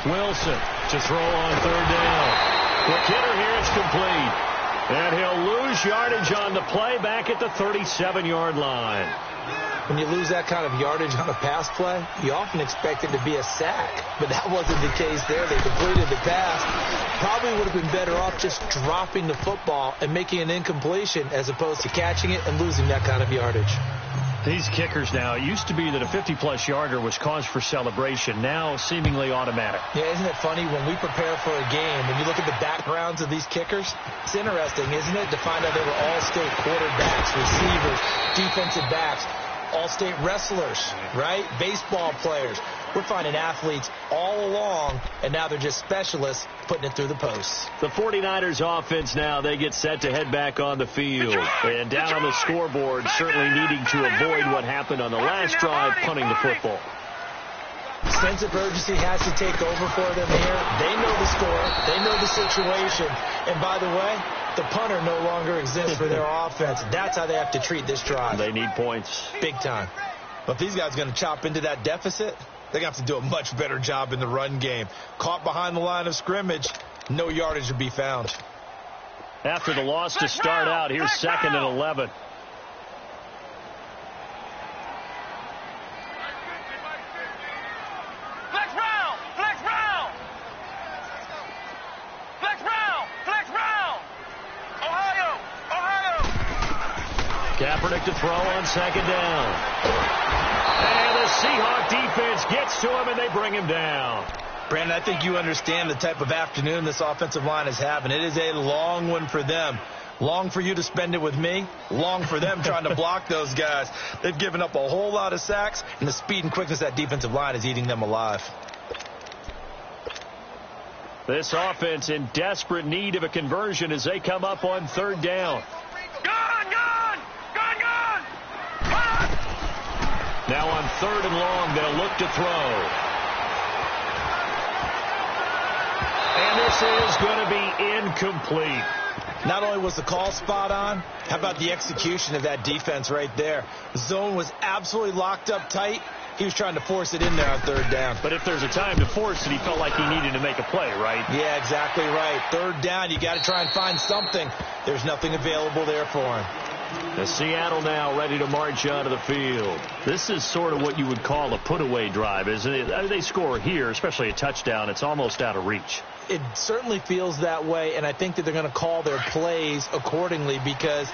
Wilson to throw on 3rd down. Quick hitter here, it's complete. And he'll lose yardage on the play back at the 37-yard line. When you lose that kind of yardage on a pass play, you often expect it to be a sack. But that wasn't the case there. They completed the pass. Probably would have been better off just dropping the football and making an incompletion as opposed to catching it and losing that kind of yardage. These kickers now, it used to be that a 50-plus yarder was cause for celebration. Now seemingly automatic. Yeah, isn't it funny when we prepare for a game, when you look at the backgrounds of these kickers, it's interesting, isn't it, to find out they were all-state quarterbacks, receivers, defensive backs, all-state wrestlers, right? Baseball players. We're finding athletes all along, and now they're just specialists putting it through the posts. The 49ers offense now, they get set to head back on the field. And down on the scoreboard, certainly needing to avoid what happened on the last drive, punting the football. Sense of urgency has to take over for them here. They know the score. They know the situation. And by the way, the punter no longer exists for their offense. That's how they have to treat this drive. They need points. Big time. But if these guys are going to chop into that deficit, they're going to have to do a much better job in the run game. Caught behind the line of scrimmage, no yardage to be found. After the loss to start out, here's 2nd and 11. Kaepernick to throw on 2nd down. And the Seahawk defense gets to him, and they bring him down. Brandon, I think you understand the type of afternoon this offensive line is having. It is a long one for them. Long for you to spend it with me. Long for them trying to block those guys. They've given up a whole lot of sacks, and the speed and quickness of that defensive line is eating them alive. This offense in desperate need of a conversion as they come up on 3rd down. Now on 3rd and long, they'll look to throw. And this is going to be incomplete. Not only was the call spot on, how about the execution of that defense right there? The zone was absolutely locked up tight. He was trying to force it in there on third down. But if there's a time to force it, he felt like he needed to make a play, right? Yeah, exactly right. Third down, you got to try and find something. There's nothing available there for him. The Seattle now ready to march onto the field. This is sort of what you would call a put-away drive, isn't it? They score here, especially a touchdown. It's almost out of reach. It certainly feels that way, and I think that they're going to call their plays accordingly, because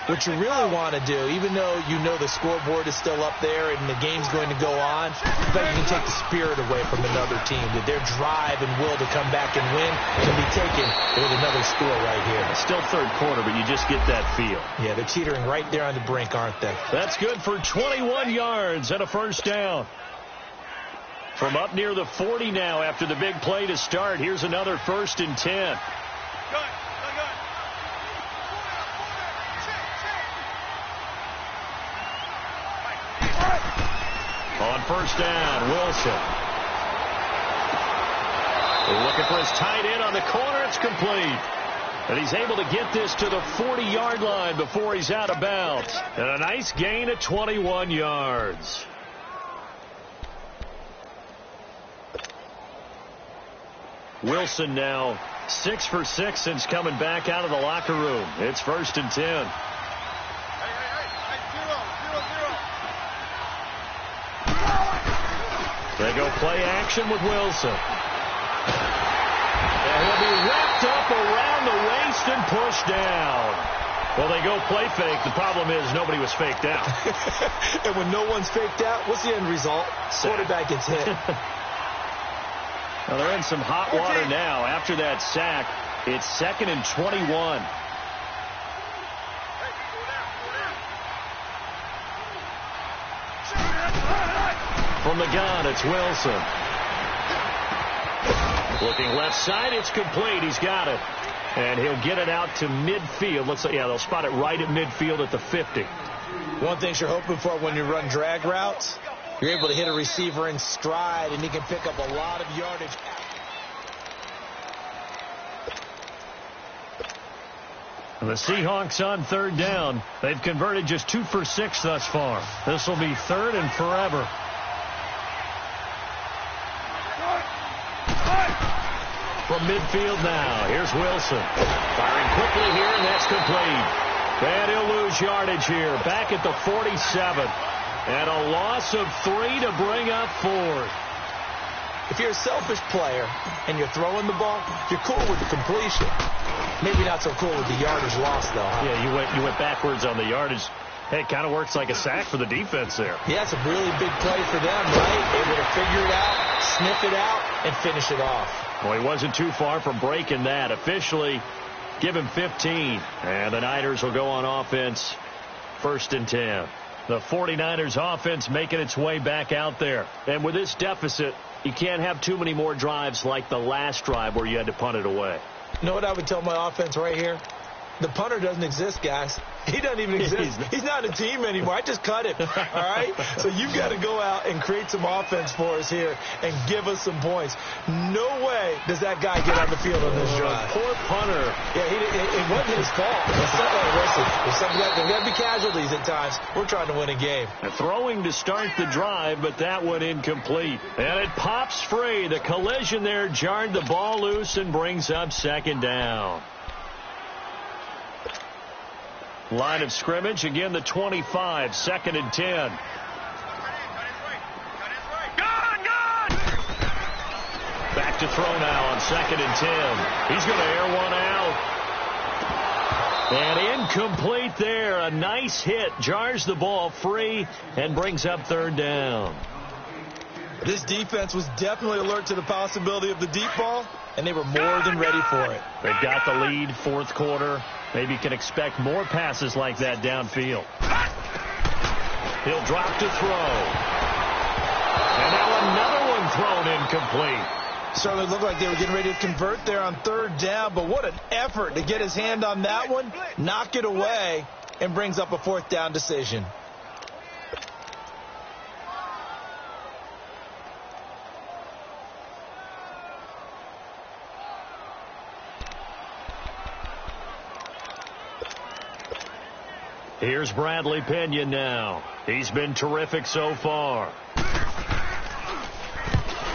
what you really want to do, even though you know the scoreboard is still up there and the game's going to go on, I bet you can take the spirit away from another team, that their drive and will to come back and win can be taken with another score right here. It's still third quarter, but you just get that feel. Yeah, they're teetering right there on the brink, aren't they? That's good for 21 yards and a first down. From up near the 40 now after the big play to start. Here's another 1st and 10. On first down, Wilson. They're looking for his tight end on the corner. It's complete. And he's able to get this to the 40-yard line before he's out of bounds. And a nice gain of 21 yards. Wilson now 6 for 6 since coming back out of the locker room. It's 1st and 10. They go play action with Wilson. And he'll be wrapped up around the waist and pushed down. Well, they go play fake. The problem is nobody was faked out. And when no one's faked out, what's the end result? Quarterback gets hit. Well, they're in some hot water now. After that sack, it's 2nd and 21. From the gun, it's Wilson. Looking left side, it's complete. He's got it. And he'll get it out to midfield. Looks like, yeah, they'll spot it right at midfield at the 50. One thing you're hoping for when you run drag routes, you're able to hit a receiver in stride, and he can pick up a lot of yardage. And the Seahawks on third down. They've converted just 2 for 6 thus far. This will be 3rd and forever. From midfield now, here's Wilson. Firing quickly here, and that's complete. And he'll lose yardage here. Back at the 47. And a loss of 3 to bring up 4th. If you're a selfish player and you're throwing the ball, you're cool with the completion. Maybe not so cool with the yardage loss, though. Huh? Yeah, you went backwards on the yardage. Hey, it kind of works like a sack for the defense there. Yeah, it's a really big play for them, right? Able to figure it out, sniff it out, and finish it off. Well, he wasn't too far from breaking that. Officially, give him 15. And the Niners will go on offense, 1st and 10. The 49ers offense making its way back out there. And with this deficit, you can't have too many more drives like the last drive where you had to punt it away. You know what I would tell my offense right here? The punter doesn't exist, guys. He doesn't even exist. He's not a team anymore. I just cut him. All right? So you've got to go out and create some offense for us here and give us some points. No way does that guy get on the field on this drive. Poor punter. Yeah, it wasn't his fault. Listen, there's got to be casualties at times. We're trying to win a game. Throwing to start the drive, but that one incomplete. And it pops free. The collision there jarred the ball loose and brings up 2nd down. Line of scrimmage, again the 25, 2nd and 10. Back to throw now on 2nd and 10. He's going to air one out. And incomplete there. A nice hit. Jars the ball free and brings up 3rd down. This defense was definitely alert to the possibility of the deep ball, and they were more than ready for it. They've got the lead, 4th quarter. Maybe you can expect more passes like that downfield. He'll drop to throw. And now another one thrown incomplete. Certainly looked like they were getting ready to convert there on 3rd down, but what an effort to get his hand on that one, knock it away, and brings up a 4th down decision. Here's Bradley Pena now. He's been terrific so far.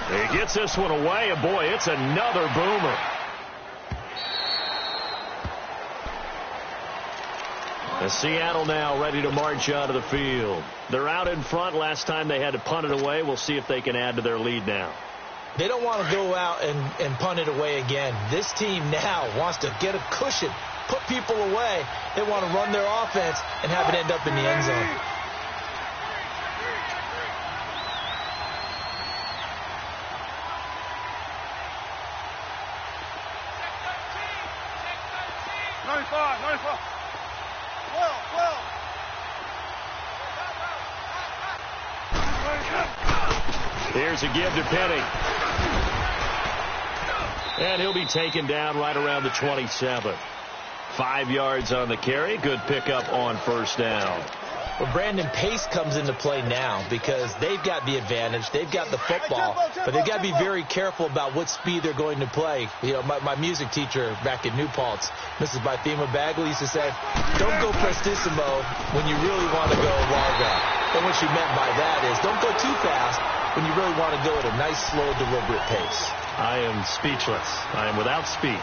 He gets this one away, and boy, it's another boomer. And Seattle now ready to march out of the field. They're out in front. Last time they had to punt it away. We'll see if they can add to their lead now. They don't want to go out and punt it away again. This team now wants to get a cushion, put people away. They want to run their offense and have it end up in the end zone. Here's a give to Penny. And he'll be taken down right around the 27. 5 yards on the carry. Good pickup on first down. Well, Brandon, pace comes into play now because they've got the advantage. They've got the football, but they've got to be very careful about what speed they're going to play. You know, my music teacher back in New Paltz, Mrs. Bythema Bagley, used to say, don't go prestissimo when you really want to go largo. And what she meant by that is don't go too fast when you really want to go at a nice, slow, deliberate pace. I am speechless. I am without speech.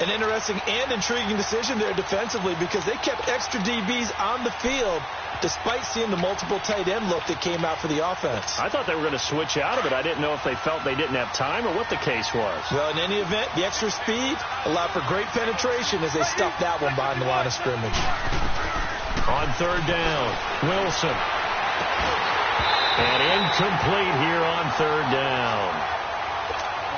An interesting and intriguing decision there defensively because they kept extra DBs on the field despite seeing the multiple tight end look that came out for the offense. I thought they were going to switch out of it. I didn't know if they felt they didn't have time or what the case was. Well, in any event, the extra speed allowed for great penetration as they stuffed that one behind the line of scrimmage. On third down, Wilson. And incomplete here on third down.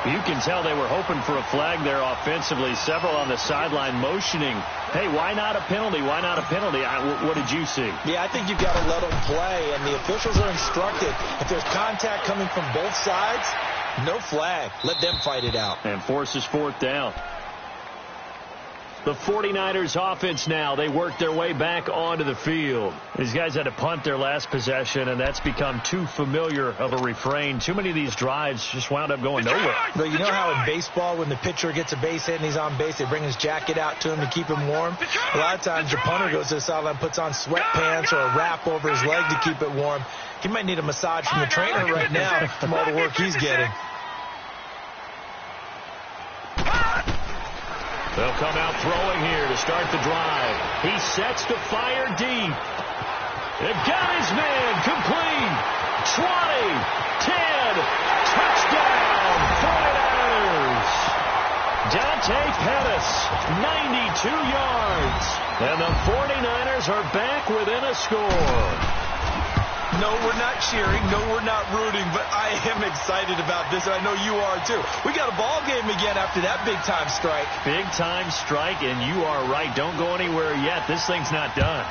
You can tell they were hoping for a flag there offensively. Several on the sideline motioning, hey, why not a penalty? Why not a penalty? What did you see? Yeah, I think you've got to let them play, and the officials are instructed. If there's contact coming from both sides, no flag. Let them fight it out. And forces fourth down. The 49ers offense now. They work their way back onto the field. These guys had to punt their last possession, and that's become too familiar of a refrain. Too many of these drives just wound up going nowhere. But you know how in baseball, when the pitcher gets a base hit and he's on base, they bring his jacket out to him to keep him warm? A lot of times the punter goes to the sideline, puts on sweatpants or a wrap over his leg to keep it warm. He might need a massage from the trainer right now from all the work he's getting. They'll come out throwing here to start the drive. He sets to fire deep. They've got his man complete. 20, 10, touchdown, 49ers. Dante Pettis, 92 yards. And the 49ers are back within a score. No, we're not cheering. No, we're not rooting. But I am excited about this, and I know you are too. We got a ball game again after that big-time strike. Big-time strike, and you are right. Don't go anywhere yet. This thing's not done.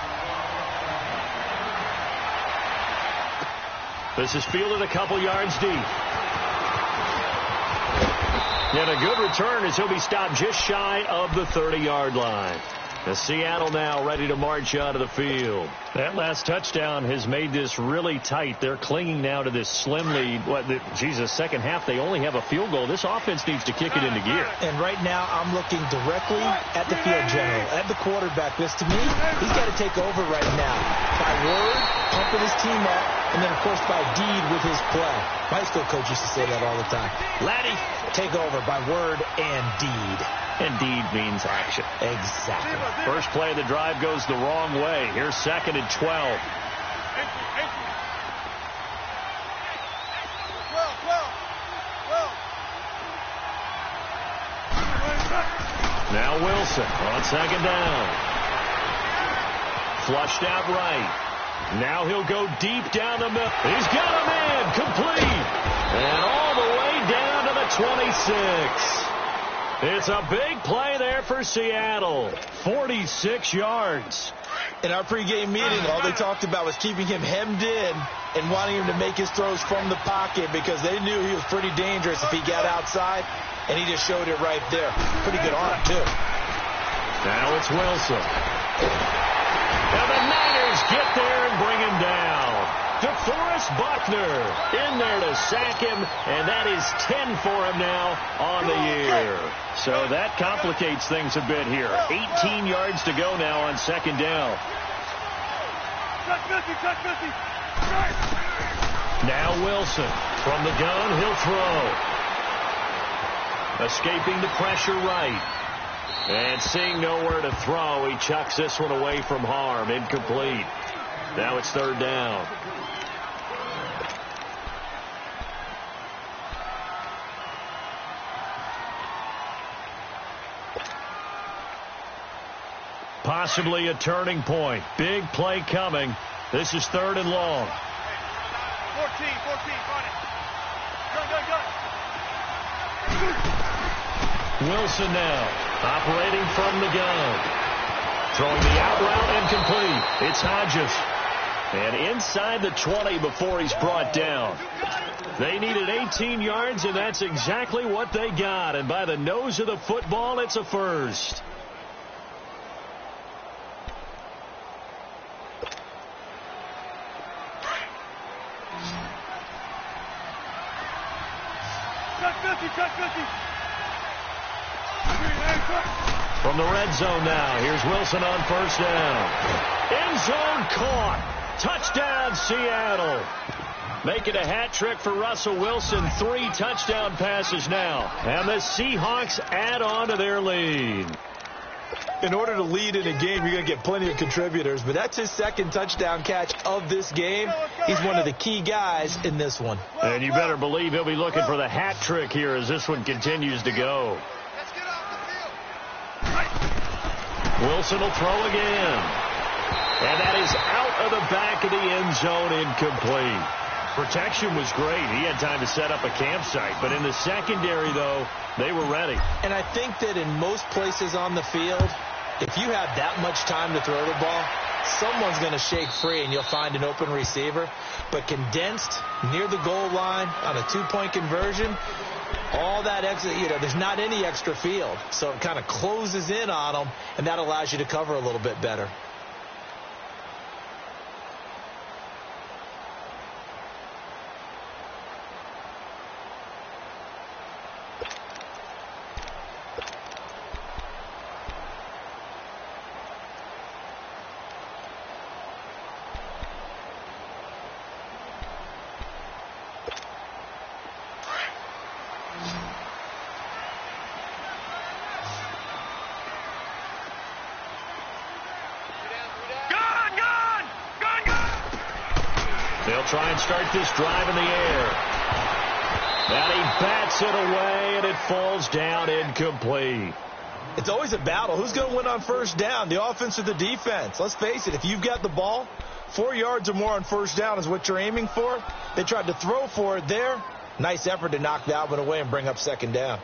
This is fielded a couple yards deep. And a good return as he'll be stopped just shy of the 30-yard line. The Seattle now ready to march out of the field. That last touchdown has made this really tight. They're clinging now to this slim lead. Second half, they only have a field goal. This offense needs to kick it into gear. And right now, I'm looking directly at the field general, at the quarterback. Because to me, he's got to take over right now. By word, pumping his team up, and then, of course, by deed with his play. My high school coach used to say that all the time. Laddie, take over by word and deed. And deed means action. Exactly. First play of the drive goes the wrong way. Here's second and 12. Now Wilson on second down. Flushed out right. Now he'll go deep down the middle. He's got a man complete. And all the way down to the 26. It's a big play there for Seattle. 46 yards. In our pregame meeting, all they talked about was keeping him hemmed in and wanting him to make his throws from the pocket because they knew he was pretty dangerous if he got outside, and he just showed it right there. Pretty good arm, too. Now it's Wilson. And the Niners get there and bring him down. DeForest Buckner in there to sack him, and that is 10 for him now on the year. So that complicates things a bit here. 18 yards to go now on second down. Check 50. Now Wilson. From the gun, he'll throw. Escaping the pressure right. And seeing nowhere to throw, he chucks this one away from harm. Incomplete. Now it's third down. Possibly a turning point. Big play coming. This is third and long. 14, run it. Gun. Wilson now, operating from the gun. Throwing the out route incomplete. It's Hodges. And inside the 20 before he's brought down. They needed 18 yards, and that's exactly what they got. And by the nose of the football, it's a first. Check 50. From the red zone now, here's Wilson on first down. End zone caught. Touchdown, Seattle. Making a hat trick for Russell Wilson. 3 touchdown passes now. And the Seahawks add on to their lead. In order to lead in a game, you're going to get plenty of contributors, but that's his second touchdown catch of this game. He's one of the key guys in this one. And you better believe he'll be looking for the hat trick here as this one continues to go. Let's get off the field. Wilson will throw again. And that is out of the back of the end zone, incomplete. Protection was great. He had time to set up a campsite. But in the secondary, though, they were ready. And I think that in most places on the field, if you have that much time to throw the ball, someone's going to shake free and you'll find an open receiver. But condensed near the goal line on a 2-point conversion, all that extra, there's not any extra field. So it kind of closes in on them, and that allows you to cover a little bit better. They'll try and start this drive in the air. And he bats it away, and it falls down incomplete. It's always a battle. Who's going to win on first down, the offense or the defense? Let's face it, if you've got the ball, 4 yards or more on first down is what you're aiming for. They tried to throw for it there. Nice effort to knock that one away and bring up second down.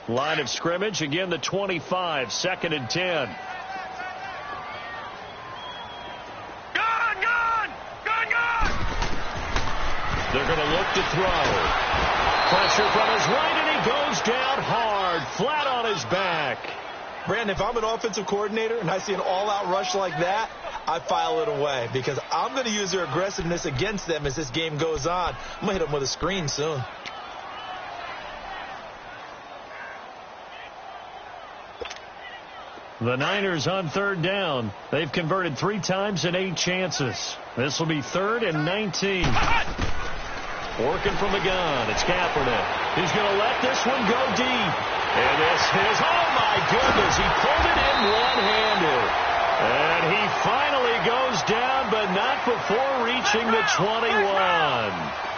Line of scrimmage, again the 25, 2nd and 10. Gun! They're going to look to throw. Pressure from his right, and he goes down hard, flat on his back. Brandon, if I'm an offensive coordinator and I see an all-out rush like that, I file it away because I'm going to use their aggressiveness against them as this game goes on. I'm going to hit them with a screen soon. The Niners on third down. They've converted 3 times in 8 chances. This will be 3rd and 19. Working from the gun. It's Kaepernick. He's going to let this one go deep. And this is, oh my goodness, he pulled it in one-handed. And he finally goes down, but not before reaching the 21.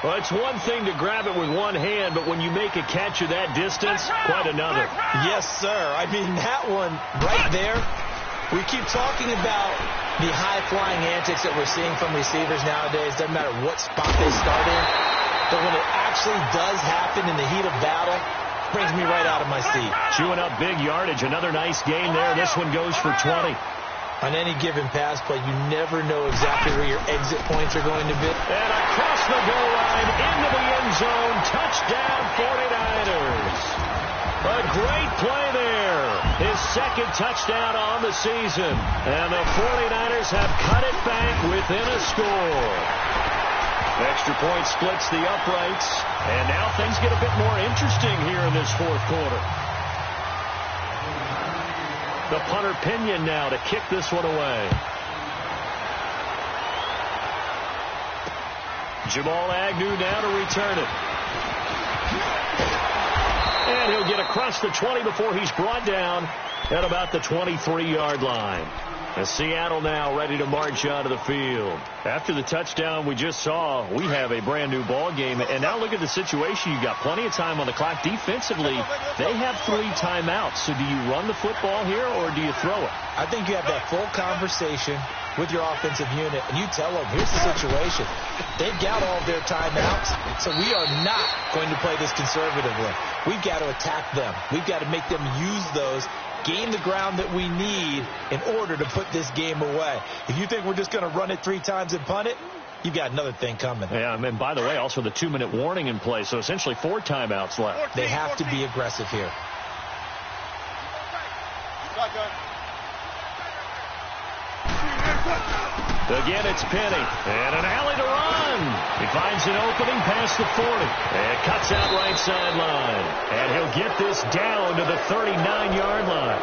Well, it's one thing to grab it with one hand, but when you make a catch of that distance, quite another. Yes, sir. I mean, that one right there, we keep talking about the high-flying antics that we're seeing from receivers nowadays. Doesn't matter what spot they start in. But when it actually does happen in the heat of battle, it brings me right out of my seat. Chewing up big yardage. Another nice gain there. This one goes for 20. On any given pass play, you never know exactly where your exit points are going to be. And across the goal line, into the end zone, touchdown 49ers. A great play there. His 2nd touchdown on the season. And the 49ers have cut it back within a score. Extra point splits the uprights, and now things get a bit more interesting here in this fourth quarter. The punter Pinion now to kick this one away. Jamal Agnew now to return it. And he'll get across the 20 before he's brought down at about the 23-yard line. And Seattle now ready to march onto the field. After the touchdown we just saw, we have a brand-new ball game. And now look at the situation. You've got plenty of time on the clock. Defensively, they have 3 timeouts. So do you run the football here or do you throw it? I think you have that full conversation with your offensive unit, and you tell them, here's the situation. They've got all of their timeouts, so we are not going to play this conservatively. We've got to attack them. We've got to make them use those, gain the ground that we need in order to put this game away. If you think we're just going to run it 3 times and punt it, you've got another thing coming. Yeah, and by the way, also the 2-minute warning in play, so essentially 4 timeouts left. They have to be aggressive here. Again, it's Penny. And an alley to run. He finds an opening past the 40. And cuts out right sideline. And he'll get this down to the 39-yard line.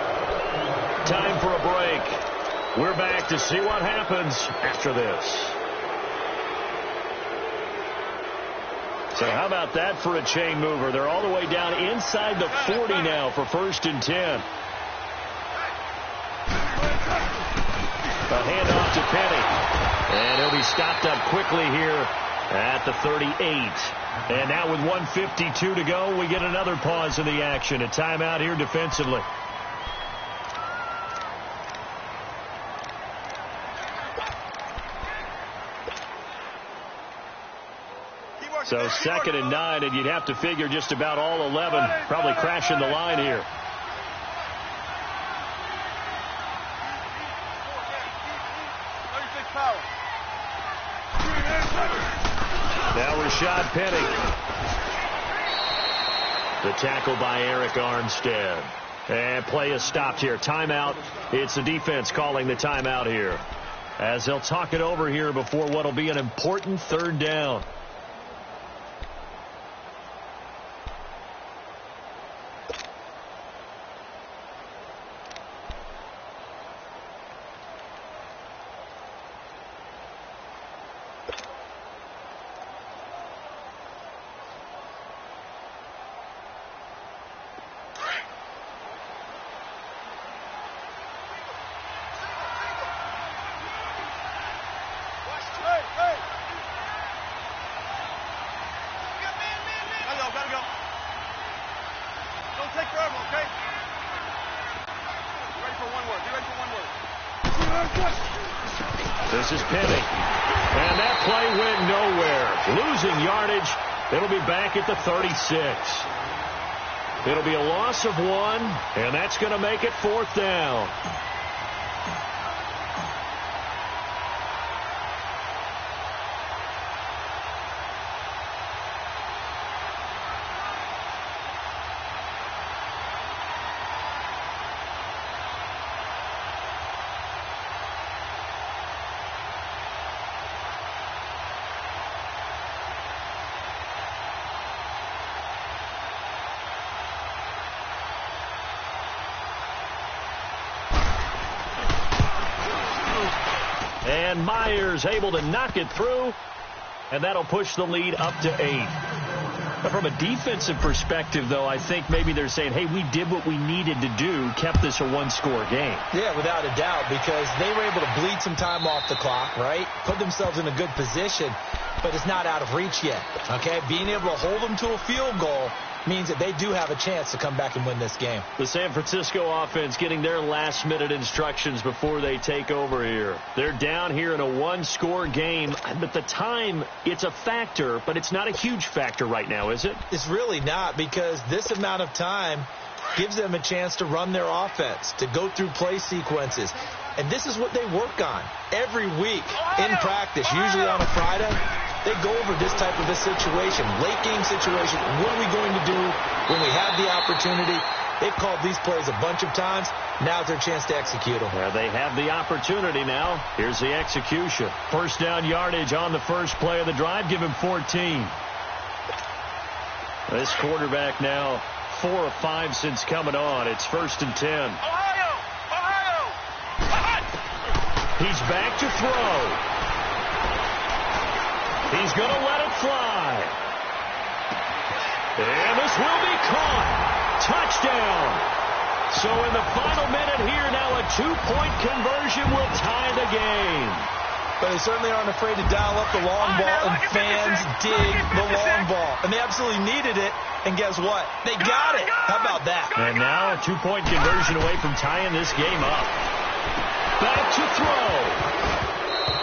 Time for a break. We're back to see what happens after this. So how about that for a chain mover? They're all the way down inside the 40 now for 1st and 10. A handoff to Penny. And he'll be stopped up quickly here at the 38. And now with 1:52 to go, we get another pause in the action. A timeout here defensively. So 2nd and 9, and you'd have to figure just about all 11 probably crashing the line here. Now Rashad Penny. The tackle by Eric Armstead. And play is stopped here. Timeout. It's the defense calling the timeout here, as they'll talk it over here before what will be an important 3rd down. This is Penny. And that play went nowhere. Losing yardage. It'll be back at the 36. It'll be a loss of 1, and that's going to make it 4th down. And Myers able to knock it through, and that'll push the lead up to 8. But from a defensive perspective, though, I think maybe they're saying, hey, we did what we needed to do, kept this a 1-score game. Yeah, without a doubt, because they were able to bleed some time off the clock, right? Put themselves in a good position, but it's not out of reach yet, okay? Being able to hold them to a field goal means that they do have a chance to come back and win this game. The San Francisco offense getting their last-minute instructions before they take over here. They're down here in a 1-score game, but the time, it's a factor, but it's not a huge factor right now, is it? It's really not, because this amount of time gives them a chance to run their offense, to go through play sequences. And this is what they work on every week in practice, usually on a Friday. They go over this type of a situation, late game situation. What are we going to do when we have the opportunity? They've called these plays a bunch of times. Now's their chance to execute them. They have the opportunity now. Here's the execution. First down yardage on the first play of the drive. Give him 14. This quarterback now 4 of 5 since coming on. It's 1st and 10. Ohio! He's back to throw. He's going to let it fly. And this will be caught. Touchdown. So in the final minute here, now a 2-point conversion will tie the game. But they certainly aren't afraid to dial up the long ball, and fans dig the long ball. And they absolutely needed it, and guess what? They got it. How about that? And now a 2-point conversion away from tying this game up. Back to throw.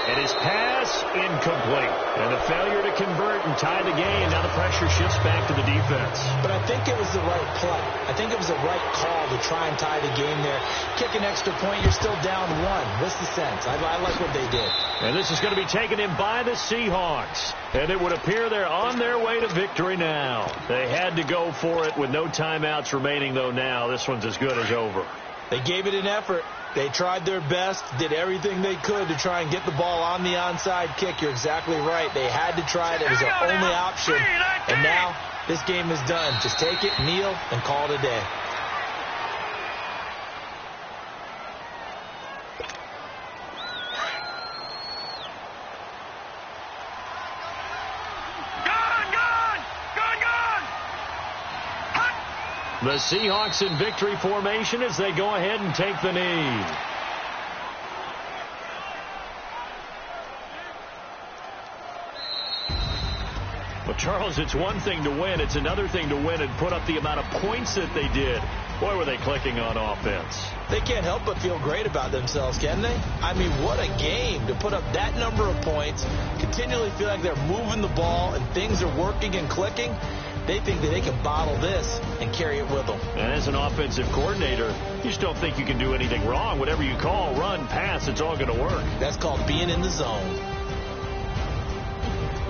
And his pass incomplete. And a failure to convert and tie the game. Now the pressure shifts back to the defense. But I think it was the right play. I think it was the right call to try and tie the game there. Kick an extra point, you're still down 1. What's the sense? I like what they did. And this is going to be taken in by the Seahawks. And it would appear they're on their way to victory now. They had to go for it with no timeouts remaining, though now. This one's as good as over. They gave it an effort. They tried their best, did everything they could to try and get the ball on the onside kick. You're exactly right. They had to try it. It was their only option. And now this game is done. Just take it, kneel, and call it a day. The Seahawks in victory formation as they go ahead and take the knee. Well, Charles, it's one thing to win. It's another thing to win and put up the amount of points that they did. Boy, were they clicking on offense. They can't help but feel great about themselves, can they? I mean, what a game to put up that number of points, continually feel like they're moving the ball and things are working and clicking. They think that they can bottle this and carry it with them. And as an offensive coordinator, you just don't think you can do anything wrong. Whatever you call, run, pass, it's all going to work. That's called being in the zone.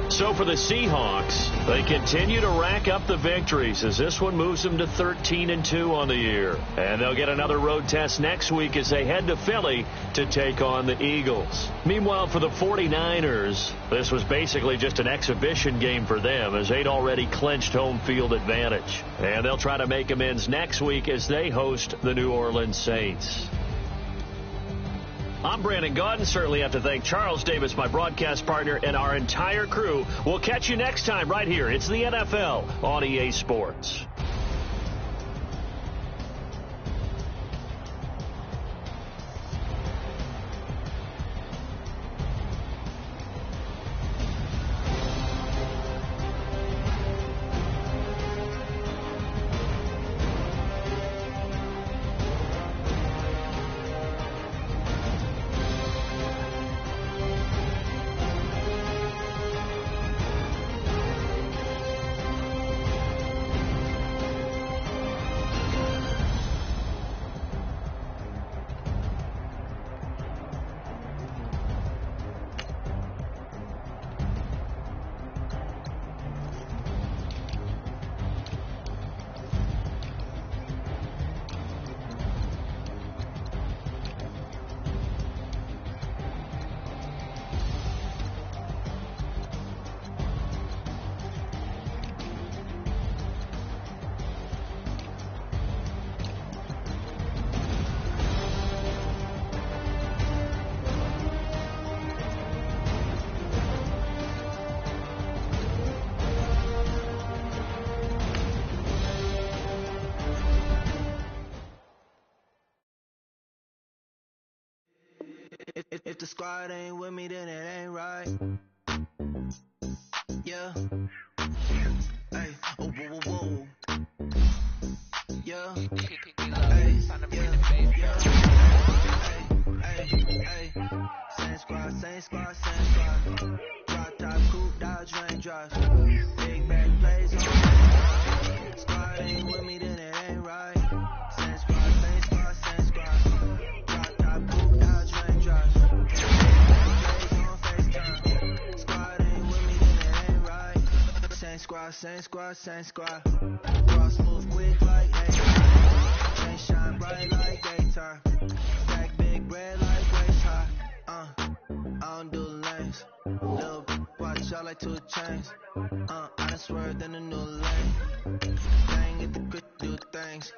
So for the Seahawks, they continue to rack up the victories as this one moves them to 13-2 on the year. And they'll get another road test next week as they head to Philly to take on the Eagles. Meanwhile, for the 49ers, this was basically just an exhibition game for them as they'd already clinched home field advantage. And they'll try to make amends next week as they host the New Orleans Saints. I'm Brandon Gaudin. Certainly have to thank Charles Davis, my broadcast partner, and our entire crew. We'll catch you next time right here. It's the NFL on EA Sports. If the squad ain't with me, then it ain't right. Yeah. Hey, oh, whoa, whoa, whoa. Yeah. Hey, yeah. Hey. Same squad, same squad, same squad. Drop top, coupe, dodge, range drive. Big back plays on. Squad ain't with me, then it ain't right. Same squad, same squad, same squad. Drop top, coupe, dodge, range drive. Same squad, same squad. Cross move quick like hey. Chain shine bright like daytime. Stack big bread like waist high. I don't do lanes. Little watch out like 2 chains. I done swerved in a new lane. Thing at the quick do things.